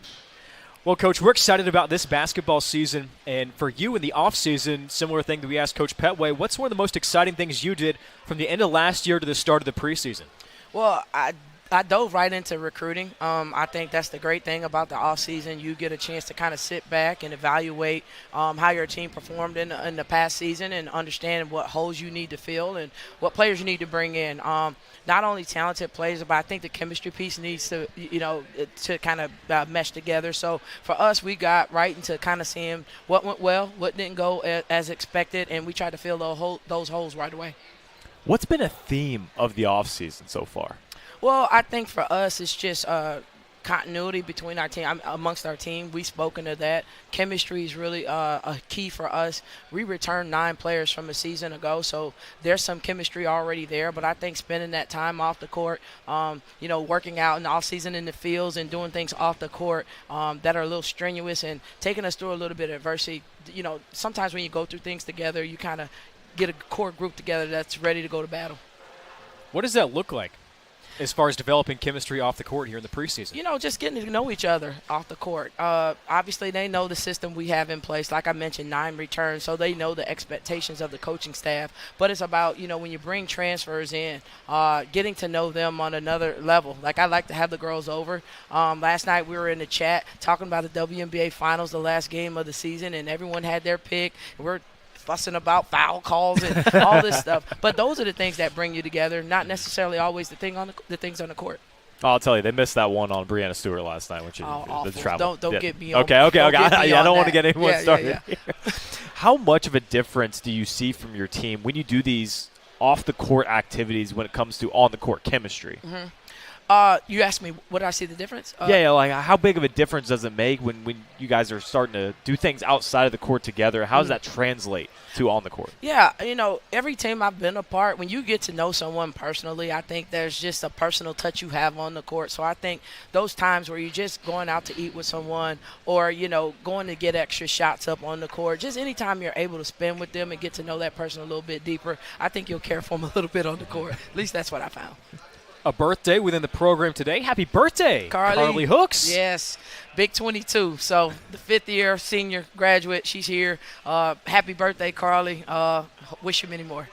Well, Coach, we're excited about this basketball season. And for you in the offseason, similar thing that we asked Coach Petway, what's one of the most exciting things you did from the end of last year to the start of the preseason? Well, I dove right into recruiting. I think that's the great thing about the offseason. You get a chance to kind of sit back and evaluate how your team performed in the past season and understand what holes you need to fill and what players you need to bring in. Not only talented players, but I think the chemistry piece needs to, to kind of mesh together. So for us, we got right into kind of seeing what went well, what didn't go as expected, and we tried to fill those holes right away. What's been a theme of the offseason so far? Well, I think for us it's just continuity between our team, amongst our team. We've spoken to that. Chemistry is really a key for us. We returned 9 players from a season ago, so there's some chemistry already there. But I think spending that time off the court, working out in the offseason in the fields and doing things off the court that are a little strenuous and taking us through a little bit of adversity. Sometimes when you go through things together, you kind of get a core group together that's ready to go to battle. What does that look like as far as developing chemistry off the court here in the preseason? Just getting to know each other off the court. Obviously, they know the system we have in place. Like I mentioned, 9 returns, so they know the expectations of the coaching staff. But it's about, when you bring transfers in, getting to know them on another level. Like I like to have the girls over. Last night we were in the chat talking about the WNBA Finals, the last game of the season, and everyone had their pick. We're fussing about foul calls and all this stuff. But those are the things that bring you together, not necessarily always the things on the court. I'll tell you, they missed that one on Breanna Stewart last night when she did travel. Don't get me on. Okay. I don't want to get anyone started. Yeah. How much of a difference do you see from your team when you do these off-the-court activities when it comes to on-the-court chemistry? Mm-hmm. You asked me, what do I see the difference? Like how big of a difference does it make when you guys are starting to do things outside of the court together? How does that translate to on the court? Yeah, every team I've been a part, when you get to know someone personally, I think there's just a personal touch you have on the court. So I think those times where you're just going out to eat with someone or, going to get extra shots up on the court, just anytime you're able to spend with them and get to know that person a little bit deeper, I think you'll care for them a little bit on the court. At least that's what I found. A birthday within the program today. Happy birthday, Carly Hooks. Yes, big 22. So the 5th year senior graduate, she's here. Happy birthday, Carly. Wish you many more.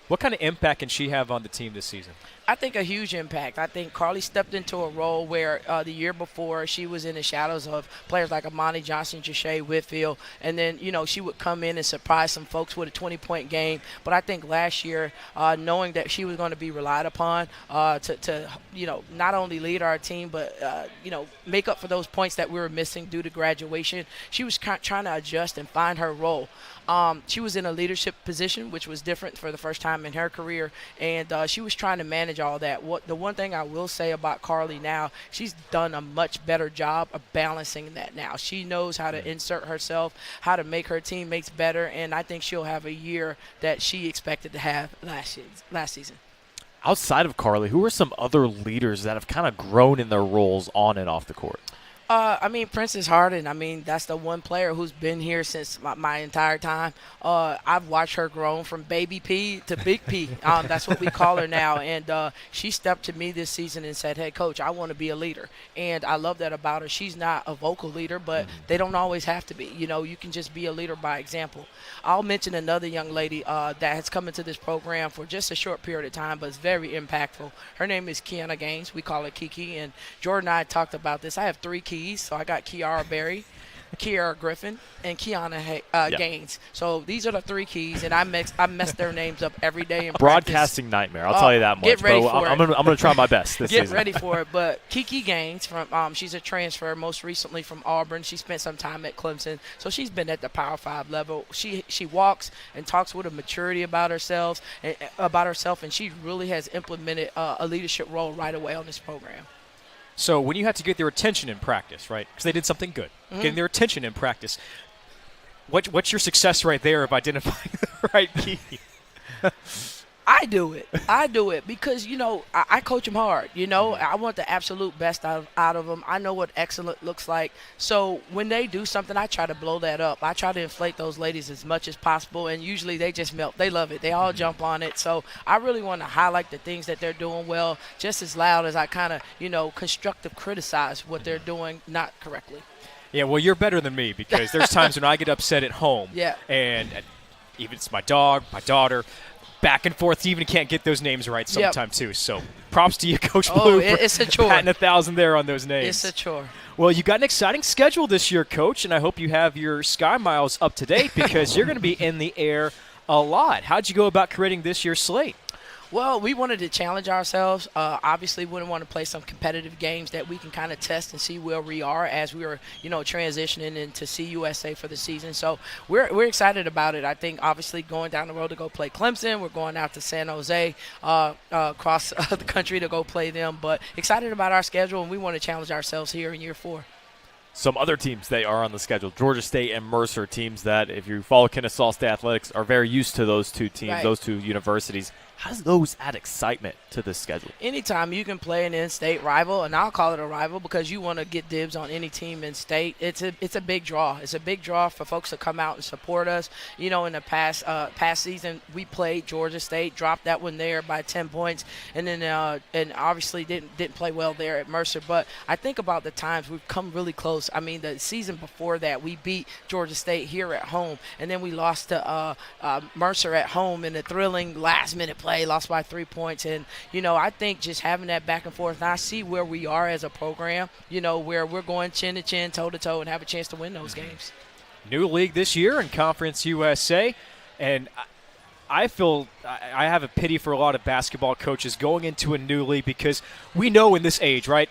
What kind of impact can she have on the team this season? I think a huge impact. I think Carly stepped into a role where the year before she was in the shadows of players like Amani Johnson, Jashay Whitfield, and then, she would come in and surprise some folks with a 20-point game. But I think last year, knowing that she was going to be relied upon to not only lead our team, but, make up for those points that we were missing due to graduation, she was trying to adjust and find her role. She was in a leadership position, which was different for the first time in her career, and she was trying to manage all that. The one thing I will say about Carly now, she's done a much better job of balancing that now. She knows how to insert herself, how to make her teammates better, and I think she'll have a year that she expected to have last season. Outside of Carly, who are some other leaders that have kind of grown in their roles on and off the court? I mean, Princess Harden, I mean, that's the one player who's been here since my entire time. I've watched her grow from baby P to big P. That's what we call her now. And she stepped to me this season and said, hey, Coach, I want to be a leader. And I love that about her. She's not a vocal leader, but they don't always have to be. You know, you can just be a leader by example. I'll mention another young lady that has come into this program for just a short period of time, but is very impactful. Her name is Kiana Gaines. We call her Kiki. And Jordan and I talked about this. I have 3 keys. So I got Kiara Berry, Kiara Griffin, and Kiana Gaines. So these are the 3 keys, and I mess their names up every day in Broadcasting nightmare, I'll tell you that much. Get ready for it. I'm gonna try my best this season. Get ready for it. But Kiki Gaines, from she's a transfer, most recently from Auburn. She spent some time at Clemson, so she's been at the Power 5 level. She walks and talks with a maturity about herself, and she really has implemented a leadership role right away on this program. So when you have to get their attention in practice, right, because they did something good, getting their attention in practice, what's your success rate there of identifying the right key? I do it because, you know, I coach them hard. You know, I want the absolute best out of them. I know what excellent looks like. So when they do something, I try to blow that up. I try to inflate those ladies as much as possible, and usually they just melt. They love it. They all jump on it. So I really want to highlight the things that they're doing well just as loud as I kind of, you know, constructive criticize what they're doing not correctly. Yeah, well, you're better than me because there's times when I get upset at home. Yeah. And even it's my dog, my daughter, back and forth. You even can't get those names right sometimes too. So props to you, Coach Blue, it's a chore. patting 1,000 there on those names. It's a chore. Well, you got an exciting schedule this year, Coach, and I hope you have your Sky Miles up to date because you're going to be in the air a lot. How'd you go about creating this year's slate? Well, we wanted to challenge ourselves. Obviously, we want to play some competitive games that we can kind of test and see where we are as we were, you know, transitioning into CUSA for the season. So we're excited about it. I think, obviously, going down the road to go play Clemson. We're going out to San Jose, across the country to go play them. But excited about our schedule, and we want to challenge ourselves here in year 4. Some other teams they are on the schedule, Georgia State and Mercer, teams that, if you follow Kennesaw State Athletics, are very used to those 2 teams, those 2 universities. How does those add excitement to this schedule? Anytime you can play an in-state rival, and I'll call it a rival because you want to get dibs on any team in state, it's a big draw. It's a big draw for folks to come out and support us. You know, in the past season, we played Georgia State, dropped that one there by 10 points, and then and obviously didn't play well there at Mercer. But I think about the times we've come really close. I mean, the season before that, we beat Georgia State here at home, and then we lost to Mercer at home in a thrilling last-minute play. Lost by 3 points. And, you know, I think just having that back and forth, and I see where we are as a program, you know, where we're going chin to chin, toe to toe, and have a chance to win those games. New league this year in Conference USA. And I feel I have a pity for a lot of basketball coaches going into a new league because we know in this age, right,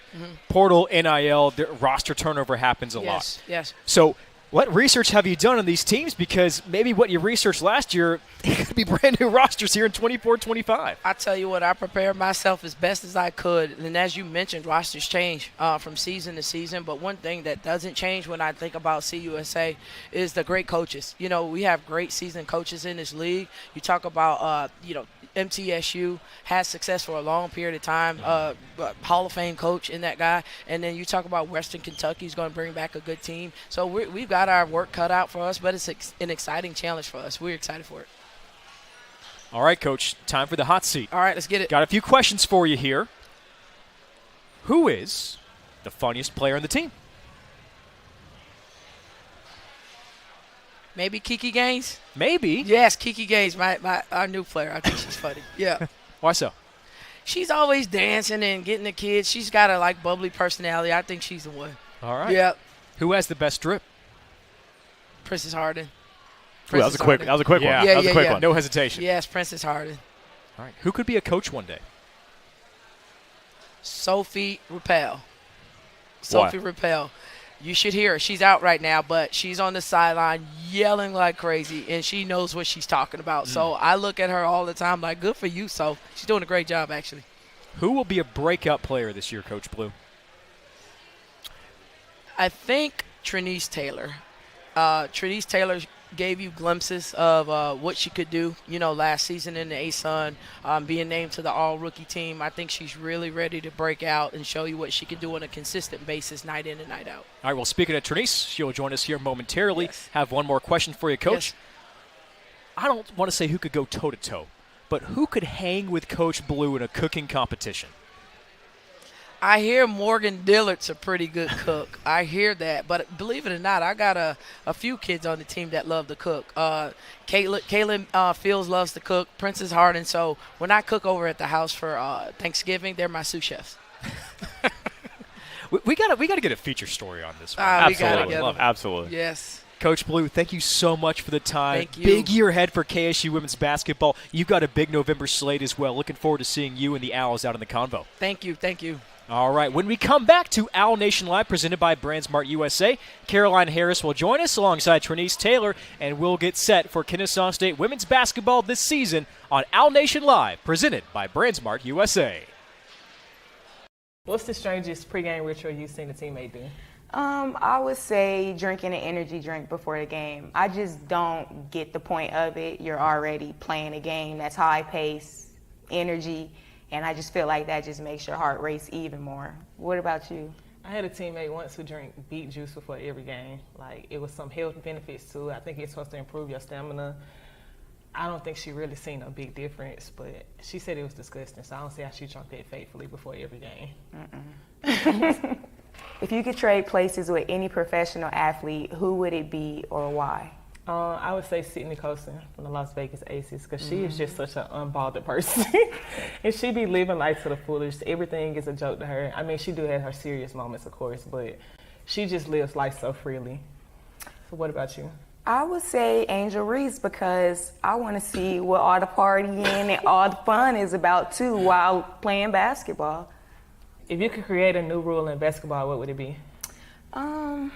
portal, NIL, roster turnover happens a lot. Yes. So what research have you done on these teams? Because maybe what you researched last year could be brand new rosters here in 24-25. I tell you what, I prepared myself as best as I could. And as you mentioned, rosters change from season to season. But one thing that doesn't change when I think about CUSA is the great coaches. You know, we have great seasoned coaches in this league. You talk about, you know, MTSU had success for a long period of time, Hall of Fame coach in that guy. And then you talk about Western Kentucky is going to bring back a good team. So we've got our work cut out for us, but it's an exciting challenge for us. We're excited for it. All right, Coach, time for the hot seat. All right, let's get it. Got a few questions for you here. Who is the funniest player on the team? Maybe Kiki Gaines? Maybe. Yes, Kiki Gaines, our new player. I think she's funny. Yeah. Why so? She's always dancing and getting the kids. She's got a, bubbly personality. I think she's the one. All right. Yeah. Who has the best drip? Princess Harden. Ooh, that was a quick one. Yeah, that was a quick one. No hesitation. Yes, Princess Harden. All right. Who could be a coach one day? Sophie Rappel. Sophie Rappel. You should hear her. She's out right now, but she's on the sideline yelling like crazy, and she knows what she's talking about. So I look at her all the time like, good for you, Soph. She's doing a great job, actually. Who will be a breakout player this year, Coach Blue? I think Trinice Taylor. Trinice Taylor gave you glimpses of what she could do, last season in the ASUN, being named to the all-rookie team. I think she's really ready to break out and show you what she can do on a consistent basis, night in and night out. All right, well, speaking of Trinice, she'll join us here momentarily. Yes. Have one more question for you, Coach. Yes. I don't want to say who could go toe-to-toe, but who could hang with Coach Blue in a cooking competition? I hear Morgan Dillard's a pretty good cook. I hear that. But believe it or not, I got a few kids on the team that love to cook. Kaylin Fields loves to cook, Princess Harden. So when I cook over at the house for Thanksgiving, they're my sous chefs. we got to get a feature story on this one. Absolutely. Yes. Coach Blue, thank you so much for the time. Thank you. Big year ahead for KSU women's basketball. You've got a big November slate as well. Looking forward to seeing you and the Owls out in the Convo. Thank you. Thank you. All right, when we come back to Owl Nation Live, presented by BrandsMart USA, Caroline Harris will join us alongside Trinice Taylor, and we'll get set for Kennesaw State women's basketball this season on Owl Nation Live, presented by BrandsMart USA. What's the strangest pregame ritual you've seen a teammate do? I would say drinking an energy drink before the game. I just don't get the point of it. You're already playing a game that's high pace, energy. And I just feel like that just makes your heart race even more. What about you? I had a teammate once who drank beet juice before every game. Like, it was some health benefits to it. I think it's supposed to improve your stamina. I don't think she really seen a big difference, but she said it was disgusting, so I don't see how she drank that faithfully before every game. If you could trade places with any professional athlete, who would it be or why? I would say Sydney Colson from the Las Vegas Aces, because she is just such an unbothered person. And she be living life to the fullest. Everything is a joke to her. I mean, she do have her serious moments, of course, but she just lives life so freely. So what about you? I would say Angel Reese, because I want to see what all the partying and all the fun is about, too, while playing basketball. If you could create a new rule in basketball, what would it be? Mine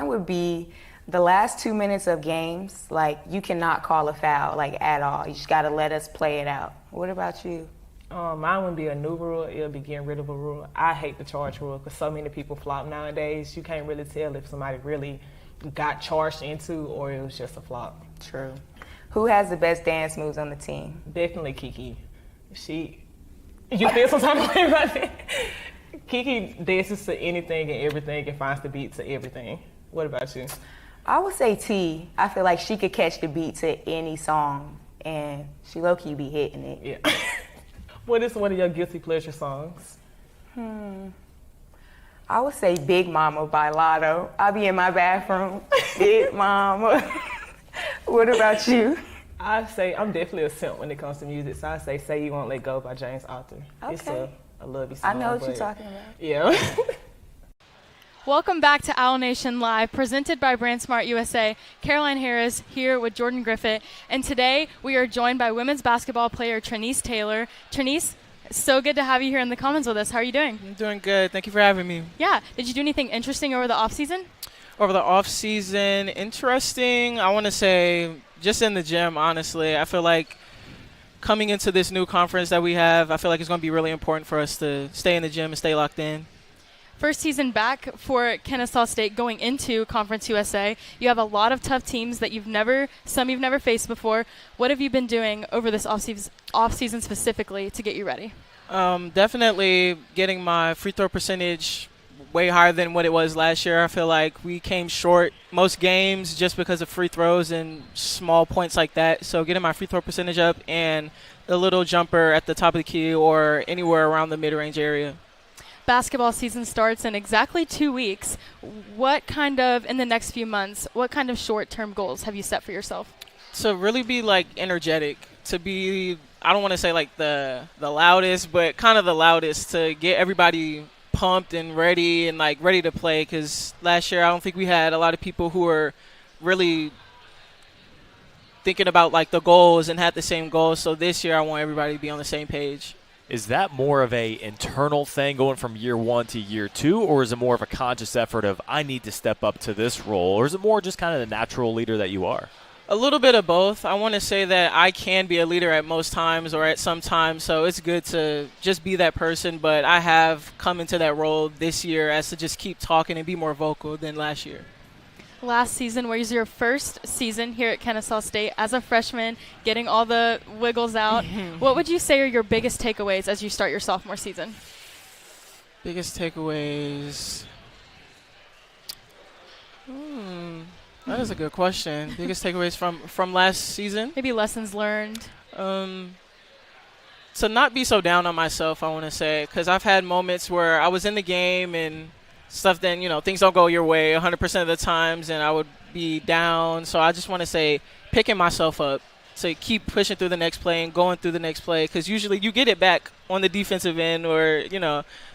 would be the last 2 minutes of games, like, you cannot call a foul, like, at all. You just got to let us play it out. What about you? Mine wouldn't be a new rule. It'll be getting rid of a rule. I hate the charge rule because so many people flop nowadays. You can't really tell if somebody really got charged into or it was just a flop. True. Who has the best dance moves on the team? Definitely Kiki. You feel some type of way about it? Kiki dances to anything and everything and finds the beat to everything. What about you? I would say T. I feel like she could catch the beat to any song, and she low-key be hitting it. Yeah. What is one of your guilty pleasure songs? I would say Big Mama by Lotto. I'll be in my bathroom, Big Mama. What about you? I say I'm definitely a simp when it comes to music, so I say You Won't Let Go by James Arthur. Okay. It's a lovey song. I know what you're talking about. Yeah. Welcome back to Owl Nation Live, presented by BrandsMart USA. Caroline Harris here with Jordan Griffith, and today we are joined by women's basketball player Trinice Taylor. Trinice, so good to have you here in the comments with us. How are you doing? I'm doing good. Thank you for having me. Yeah. Did you do anything interesting over the off-season? Over the off-season, interesting, I want to say just in the gym, honestly. I feel like coming into this new conference that we have, I feel like it's going to be really important for us to stay in the gym and stay locked in. First season back for Kennesaw State going into Conference USA. You have a lot of tough teams that some you've never faced before. What have you been doing over this off-season specifically to get you ready? Definitely getting my free throw percentage way higher than what it was last year. I feel like we came short most games just because of free throws and small points like that. So getting my free throw percentage up and a little jumper at the top of the key or anywhere around the mid-range area. Basketball season starts in exactly 2 weeks. In the next few months, what kind of short-term goals have you set for yourself? To really be, energetic, to be, I don't want to say, the loudest, but kind of the loudest, to get everybody pumped and ready and, ready to play, because last year I don't think we had a lot of people who were really thinking about, the goals and had the same goals. So this year I want everybody to be on the same page. Is that more of a internal thing going from year one to year two, or is it more of a conscious effort of I need to step up to this role, or is it more just kind of the natural leader that you are? A little bit of both. I want to say that I can be a leader at most times or at some times, so it's good to just be that person, but I have come into that role this year as to just keep talking and be more vocal than last year. last season was your first season here at Kennesaw State as a freshman, getting all the wiggles out. What would you say are your biggest takeaways as you start your sophomore season? Biggest takeaways. That is a good question. Biggest takeaways from last season? Maybe lessons learned. To not be so down on myself, I want to say, because I've had moments where I was in the game and stuff, then, things don't go your way 100% of the times, and I would be down. So I just want to say picking myself up to keep pushing through the next play and going through the next play, because usually you get it back on the defensive end or,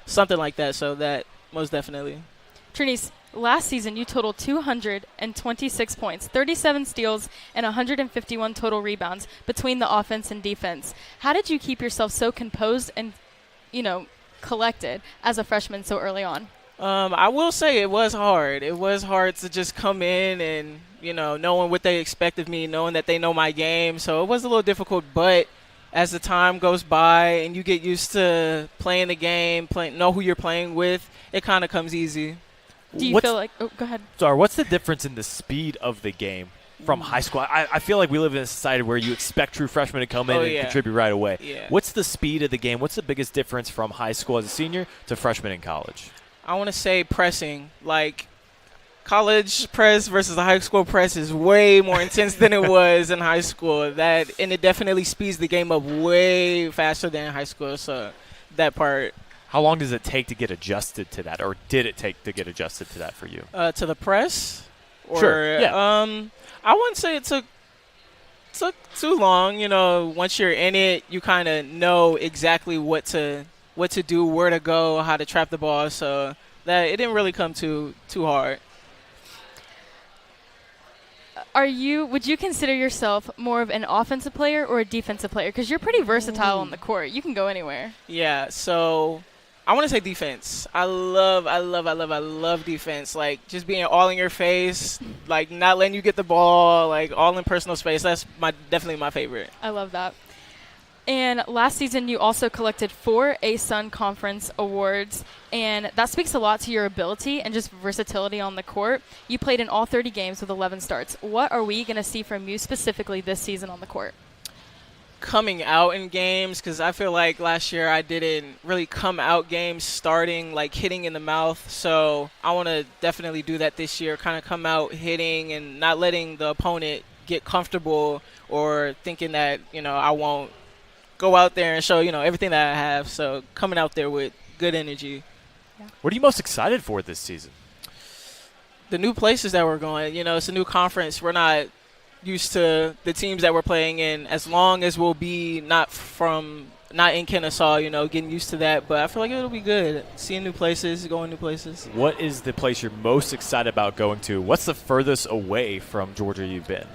something like that. So that most definitely. Trinice, last season you totaled 226 points, 37 steals, and 151 total rebounds between the offense and defense. How did you keep yourself so composed and, collected as a freshman so early on? I will say it was hard. It was hard to just come in and, knowing what they expect of me, knowing that they know my game. So it was a little difficult, but as the time goes by and you get used to playing the game, know who you're playing with, it kind of comes easy. Do you feel like – oh, go ahead. Sorry, what's the difference in the speed of the game from high school? I feel like we live in a society where you expect true freshmen to come in and contribute right away. Yeah. What's the speed of the game? What's the biggest difference from high school as a senior to freshman in college? I want to say pressing. Like, college press versus the high school press is way more intense than it was in high school. And it definitely speeds the game up way faster than in high school. So that part. How long does it take to get adjusted to that, or did it take to get adjusted to that for you? To the press? Sure. Yeah. I wouldn't say it took too long. Once you're in it, you kind of know exactly what to do, where to go, how to trap the ball. So that it didn't really come too hard. Would you consider yourself more of an offensive player or a defensive player? Because you're pretty versatile on the court. You can go anywhere. Yeah, so I want to say defense. I love defense. Like, just being all in your face, like not letting you get the ball, like all in personal space. That's definitely my favorite. I love that. And last season, you also collected 4 ASUN Conference awards, and that speaks a lot to your ability and just versatility on the court. You played in all 30 games with 11 starts. What are we going to see from you specifically this season on the court? Coming out in games, because I feel like last year I didn't really come out games starting, like hitting in the mouth. So I want to definitely do that this year, kind of come out hitting and not letting the opponent get comfortable or thinking that, I won't go out there and show, everything that I have. So coming out there with good energy. Yeah. What are you most excited for this season? The new places that we're going. It's a new conference. We're not used to the teams that we're playing in, as long as we'll be not in Kennesaw, getting used to that. But I feel like it'll be good, seeing new places, going new places. What is the place you're most excited about going to? What's the furthest away from Georgia you've been?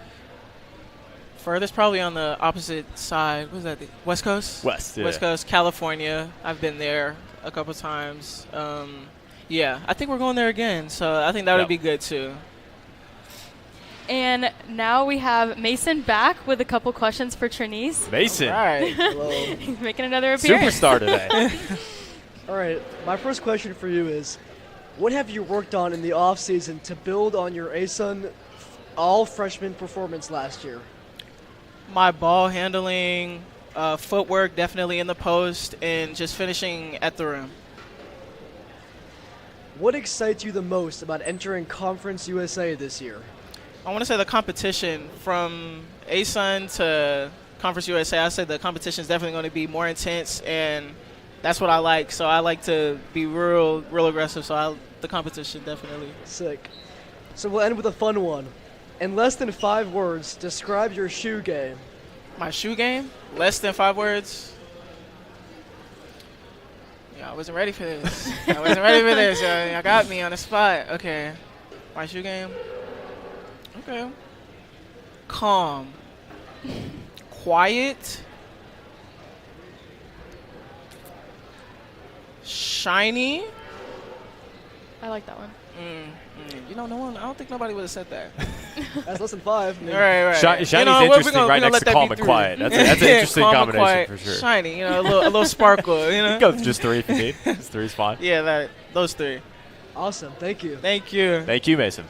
Furthest, probably on the opposite side. What is that? West Coast? West, yeah. West Coast, California. I've been there a couple times. Yeah, I think we're going there again. So I think that would be good too. And now we have Mason back with a couple questions for Trinice. Mason. All right. Hello. He's making another appearance. Superstar today. All right. My first question for you is, what have you worked on in the offseason to build on your ASUN all-freshman performance last year? My ball handling, footwork definitely in the post, and just finishing at the rim. What excites you the most about entering Conference USA this year? I want to say the competition from ASUN to Conference USA. I say the competition is definitely going to be more intense, and that's what I like. So I like to be real aggressive. So the competition definitely. Sick. So we'll end with a fun one. In less than 5 words, describe your shoe game. My shoe game? Less than 5 words? Yeah, I wasn't ready for this. Y'all got me on the spot. Okay. My shoe game? Okay. Calm. Quiet. Shiny. I like that one. I don't think nobody would have said that. That's less than 5. Right. Shiny's interesting right next to calm and quiet. That's an interesting combination for sure. Shiny, a little sparkle, You can go with just 3 if you need. Just 3 is fine. Yeah, those 3. Awesome. Thank you. Thank you. Thank you, Mason.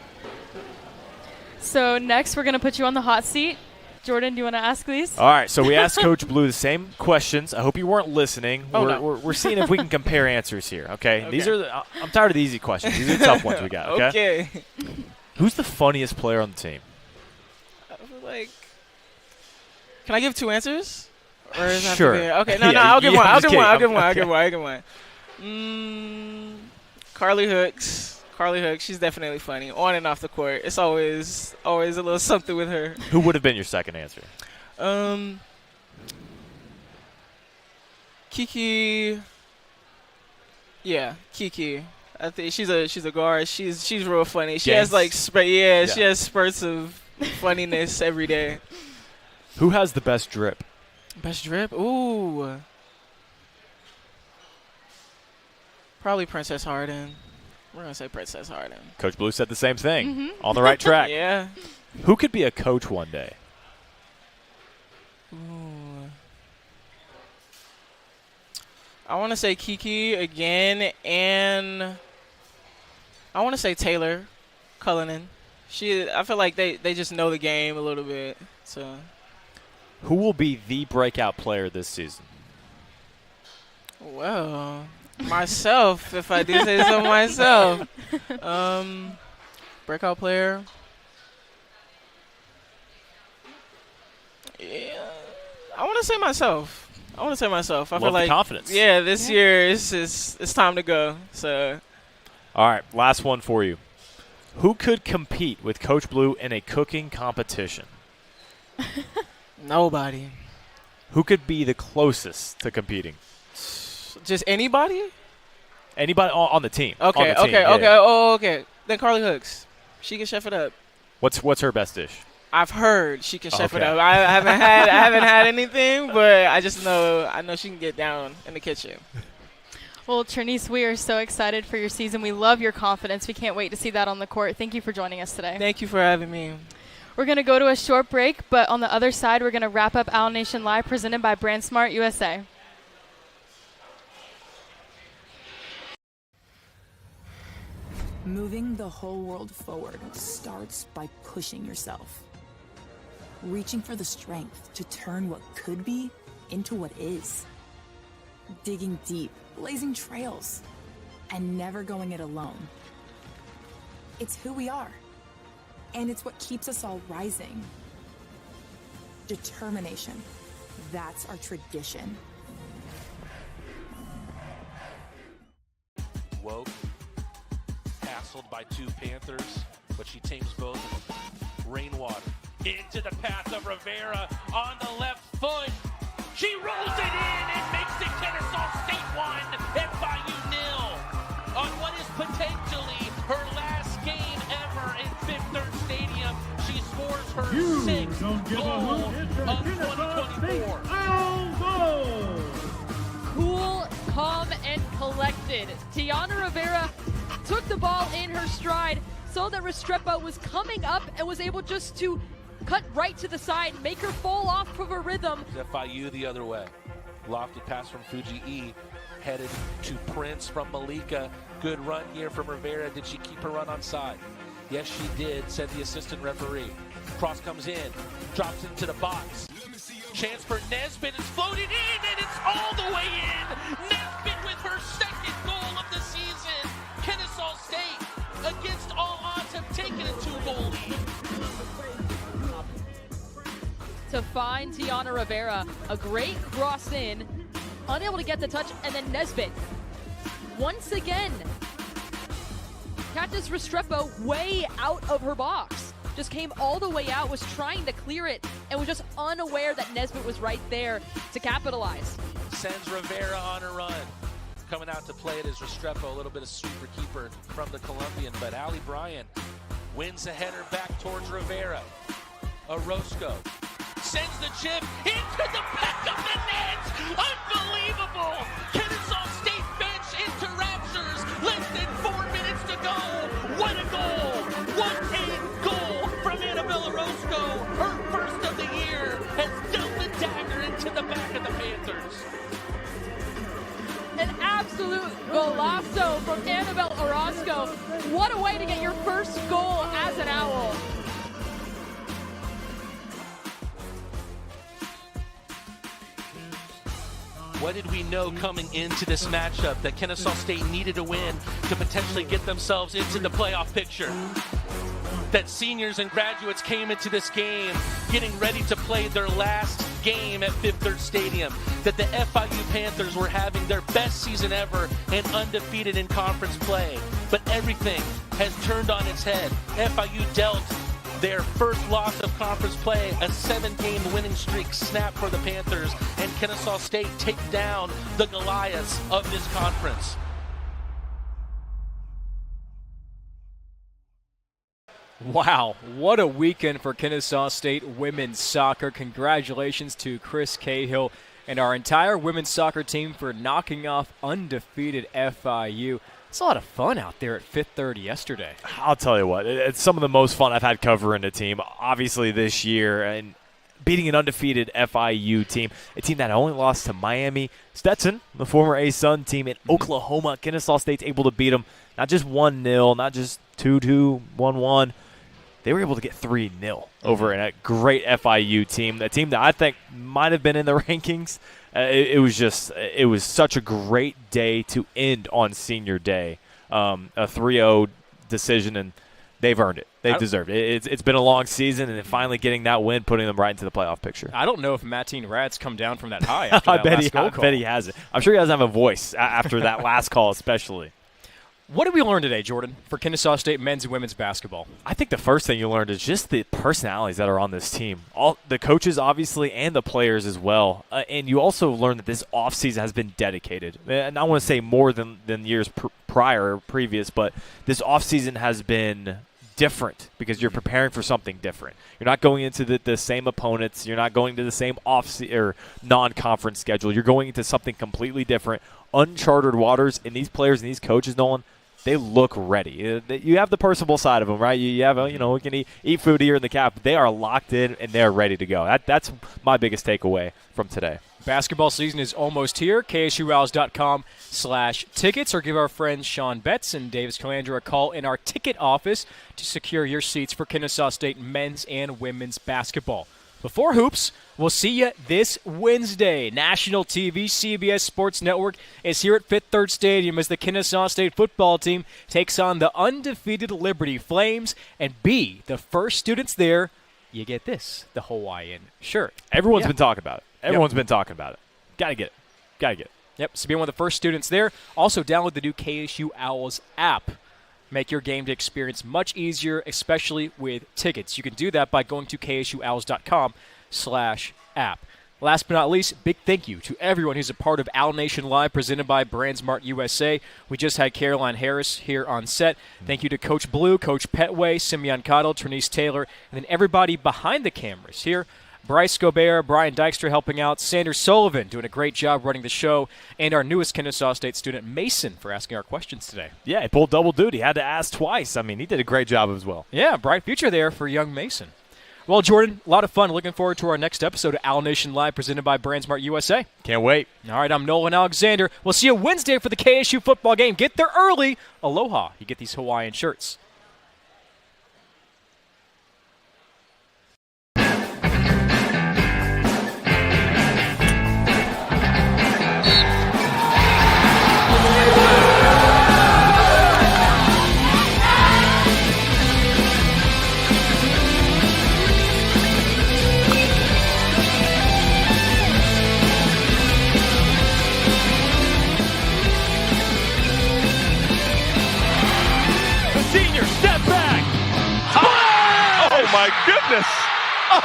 So next, we're going to put you on the hot seat. Jordan, do you want to ask these? All right, so we asked Coach Blue the same questions. I hope you weren't listening. Oh, we're, no. we're seeing if we can compare answers here, okay? These are I'm tired of the easy questions. These are the tough ones we got, okay? Who's the funniest player on the team? I feel like, can I give 2 answers? Or is that Sure. Okay, no, Yeah, I'll give yeah, one. I'm I'll just give one. kidding. I'll give one. Carly Hooks. Carly Hooks, she's definitely funny, on and off the court. It's always a little something with her. Who would have been your second answer? Kiki. Yeah, Kiki. I think she's a guard. She's real funny. She has like she has spurts of funniness every day. Who has the best drip? Best drip? Ooh. Probably Princess Harden. We're going to say Princess Harden. Coach Blue said the same thing. On the right track. Yeah. Who could be a coach one day? Ooh. I want to say Kiki again, and I want to say Taylor Cullinan. I feel like they just know the game a little bit. So, who will be the breakout player this season? Well, myself, if I do say so myself. Breakout player. Yeah, I want to say myself. I feel like confidence. Yeah, this year it's time to go. So, all right, last one for you. Who could compete with Coach Blue in a cooking competition? Nobody. Who could be the closest to competing? Just anybody? Anybody on the team. Okay, on the team. Okay. Then Carly Hooks. She can chef it up. What's her best dish? I've heard she can chef it up. I haven't had anything, but I know she can get down in the kitchen. Well, Trinice, we are so excited for your season. We love your confidence. We can't wait to see that on the court. Thank you for joining us today. Thank you for having me. We're going to go to a short break, but on the other side, we're going to wrap up Owl Nation Live, presented by BrandSmart USA. Moving the whole world forward starts by pushing yourself. Reaching for the strength to turn what could be into what is. Digging deep, blazing trails, and never going it alone. It's who we are, and it's what keeps us all rising. Determination, that's our tradition. Woke, hassled by 2 Panthers, but she tames both. Rainwater into the path of Rivera on the left foot. She rolls it in and makes it Kennesaw State 1 and Bayou 0 on what is potentially her last game ever in Fifth Third Stadium. She scores her 6th goal of 2024. Cool, calm, and collected. Tiana Rivera took the ball in her stride, saw that Restrepo was coming up and was able just to cut right to the side, make her fall off of her rhythm. FIU the other way. Lofted pass from Fuji E, headed to Prince from Malika. Good run here from Rivera. Did she keep her run on side? Yes, she did, said the assistant referee. Cross comes in, drops into the box. Chance for Nesbitt, it's floated in, and it's all the way in. Nesbitt with her 2nd goal of the season. Kennesaw State, against all odds, have taken a 2-goal lead. To find Tiana Rivera, a great cross in, unable to get the touch, and then Nesbitt. Once again, Candace Restrepo way out of her box. Just came all the way out, was trying to clear it, and was just unaware that Nesbitt was right there to capitalize. Sends Rivera on a run. Coming out to play it is Restrepo, a little bit of sweeper keeper from the Colombian, but Allie Bryan wins the header back towards Rivera. Orozco sends the chip into the back of the net. Unbelievable! Kennesaw State bench into raptures. Less than 4 minutes to go. What a goal! What a goal from Annabelle Orozco. Her first of the year has dealt the dagger into the back of the Panthers. An absolute golazo from Annabelle Orozco. What a way to get your first goal as an Owl. What did we know coming into this matchup? That Kennesaw State needed a win to potentially get themselves into the playoff picture. That seniors and graduates came into this game getting ready to play their last game at Fifth Third Stadium. That the FIU Panthers were having their best season ever and undefeated in conference play. But everything has turned on its head. FIU dealt their first loss of conference play, a 7-game winning streak snapped for the Panthers, and Kennesaw State take down the Goliaths of this conference. Wow, what a weekend for Kennesaw State women's soccer. Congratulations to Chris Cahill and our entire women's soccer team for knocking off undefeated FIU. It's a lot of fun out there at Fifth Third yesterday. I'll tell you what, it's some of the most fun I've had covering a team, obviously this year, and beating an undefeated FIU team, a team that only lost to Miami. Stetson, the former A-Sun team in Oklahoma, Kennesaw State's able to beat them, not just 1-0, not just 2-2, 1-1. They were able to get 3-0 over a great FIU team, a team that I think might have been in the rankings. It was such a great day to end on senior day. A 3-0 decision, and they've earned it. They deserved it. It's been a long season, and finally getting that win, putting them right into the playoff picture. I don't know if Mateen Rad's come down from that high after that last goal call. I bet he hasn't. I'm sure he doesn't have a voice after that last call especially. What did we learn today, Jordan, for Kennesaw State men's and women's basketball? I think the first thing you learned is just the personalities that are on this team. All the coaches, obviously, and the players as well. And you also learned that this offseason has been dedicated. And I want to say more than years previous, but this offseason has been different because you're preparing for something different. You're not going into the same opponents. You're not going to the same non-conference schedule. You're going into something completely different, uncharted waters. And these players and these coaches, Nolan, they look ready. You have the personable side of them, right? You have, we can eat food here in the cap. They are locked in, and they're ready to go. That's my biggest takeaway from today. Basketball season is almost here. KSUOwls.com/tickets, or give our friends Sean Betts and Davis Calandra a call in our ticket office to secure your seats for Kennesaw State men's and women's basketball. Before hoops, we'll see you this Wednesday. National TV, CBS Sports Network is here at Fifth Third Stadium as the Kennesaw State football team takes on the undefeated Liberty Flames. And be the first students there, you get this, the Hawaiian shirt. Everyone's been talking about it. Everyone's been talking about it. Got to get it. Yep, so be one of the first students there. Also, download the new KSU Owls app. Make your game day experience much easier, especially with tickets. You can do that by going to KSUOwls.com/app. Last but not least, big thank you to everyone who's a part of Owl Nation Live, presented by BrandsMart USA. We just had Caroline Harris here on set. Thank you to Coach Blue, Coach Petway, Simeon Cottle, Trinice Taylor, and then everybody behind the cameras here. Bryce Gobert, Brian Dykstra helping out, Sanders Sullivan doing a great job running the show, and our newest Kennesaw State student, Mason, for asking our questions today. Yeah, he pulled double duty. Had to ask twice. I mean, he did a great job as well. Yeah, bright future there for young Mason. Well, Jordan, a lot of fun. Looking forward to our next episode of Owl Nation Live, presented by BrandsMart USA. Can't wait. All right, I'm Nolan Alexander. We'll see you Wednesday for the KSU football game. Get there early. Aloha. You get these Hawaiian shirts.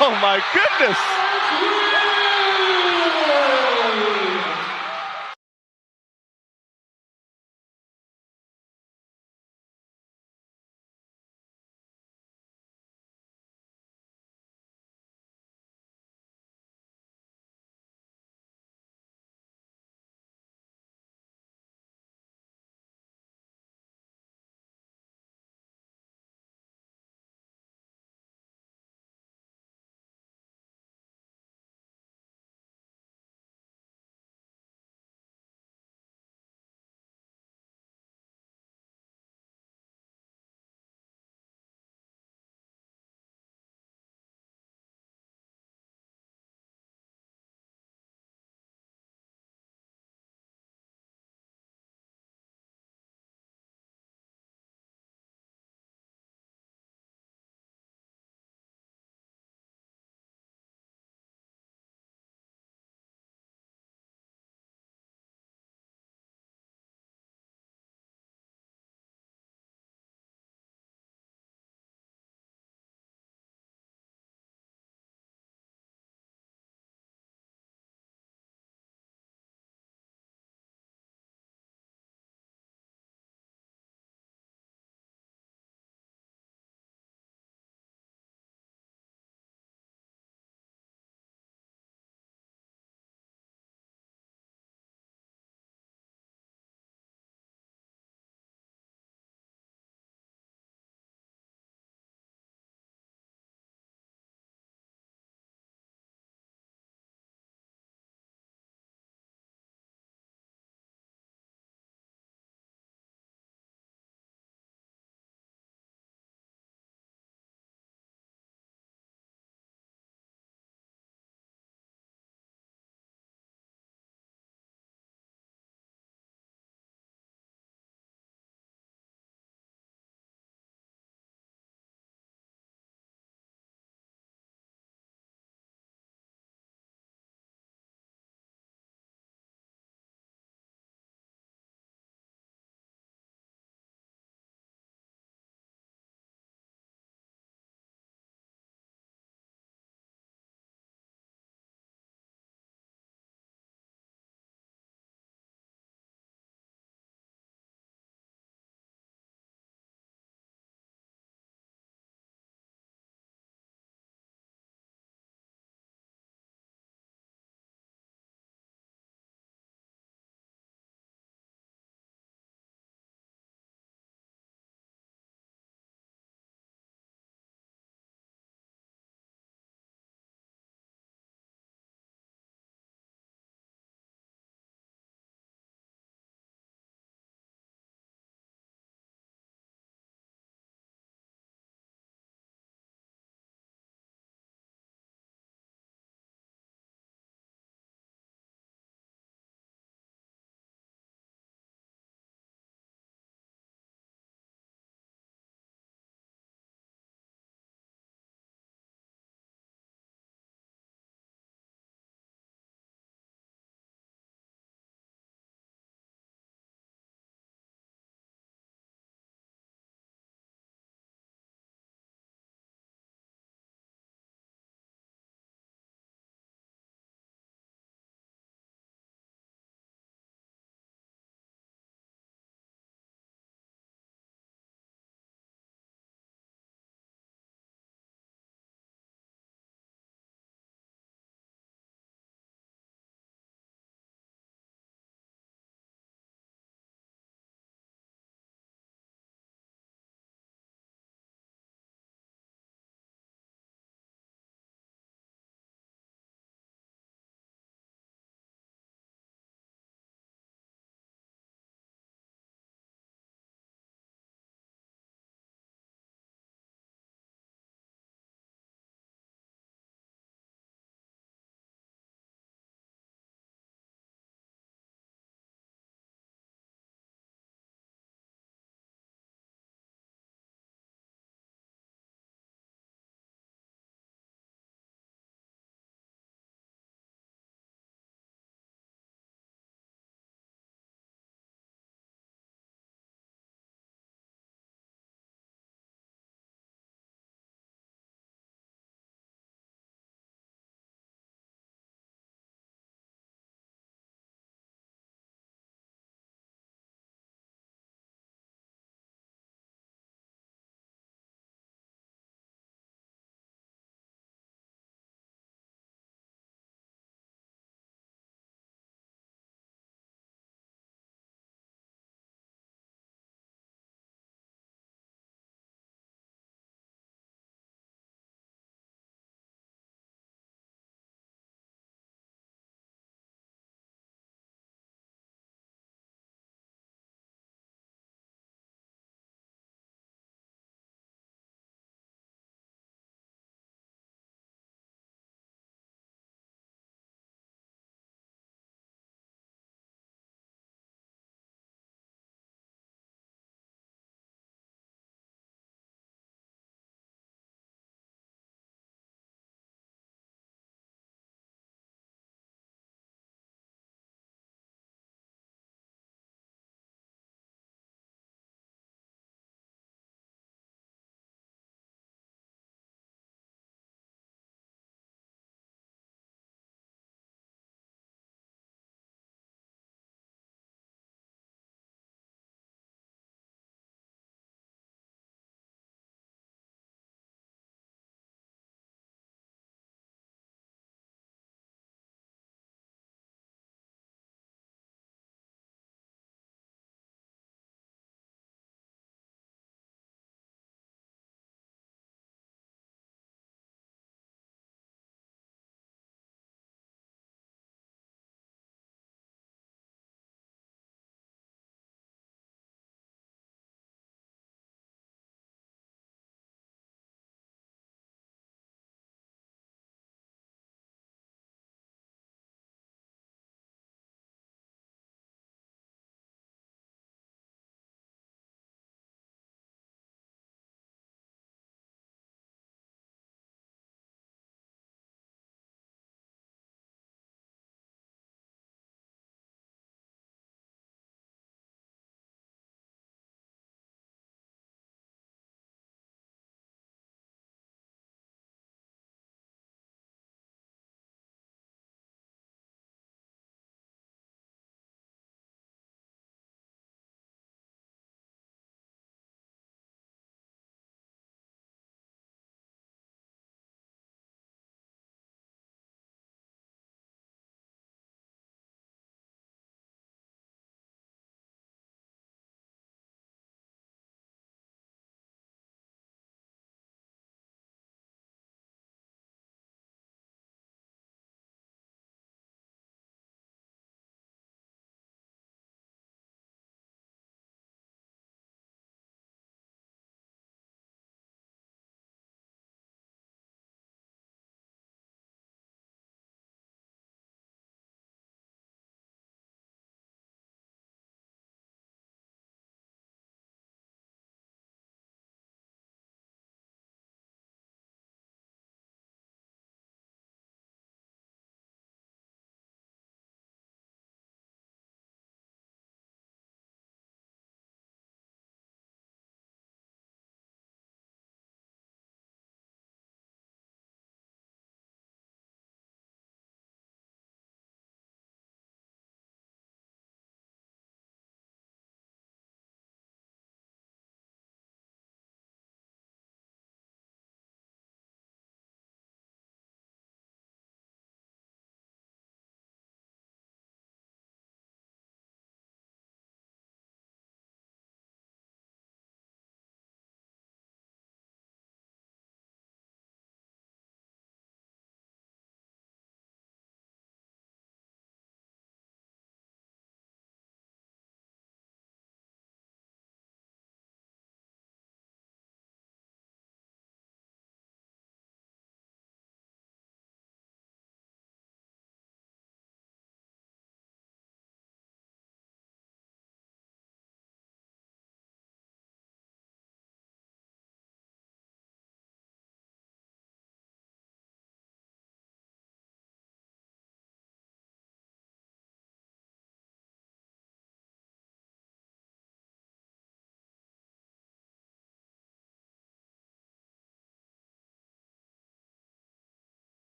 Oh my goodness!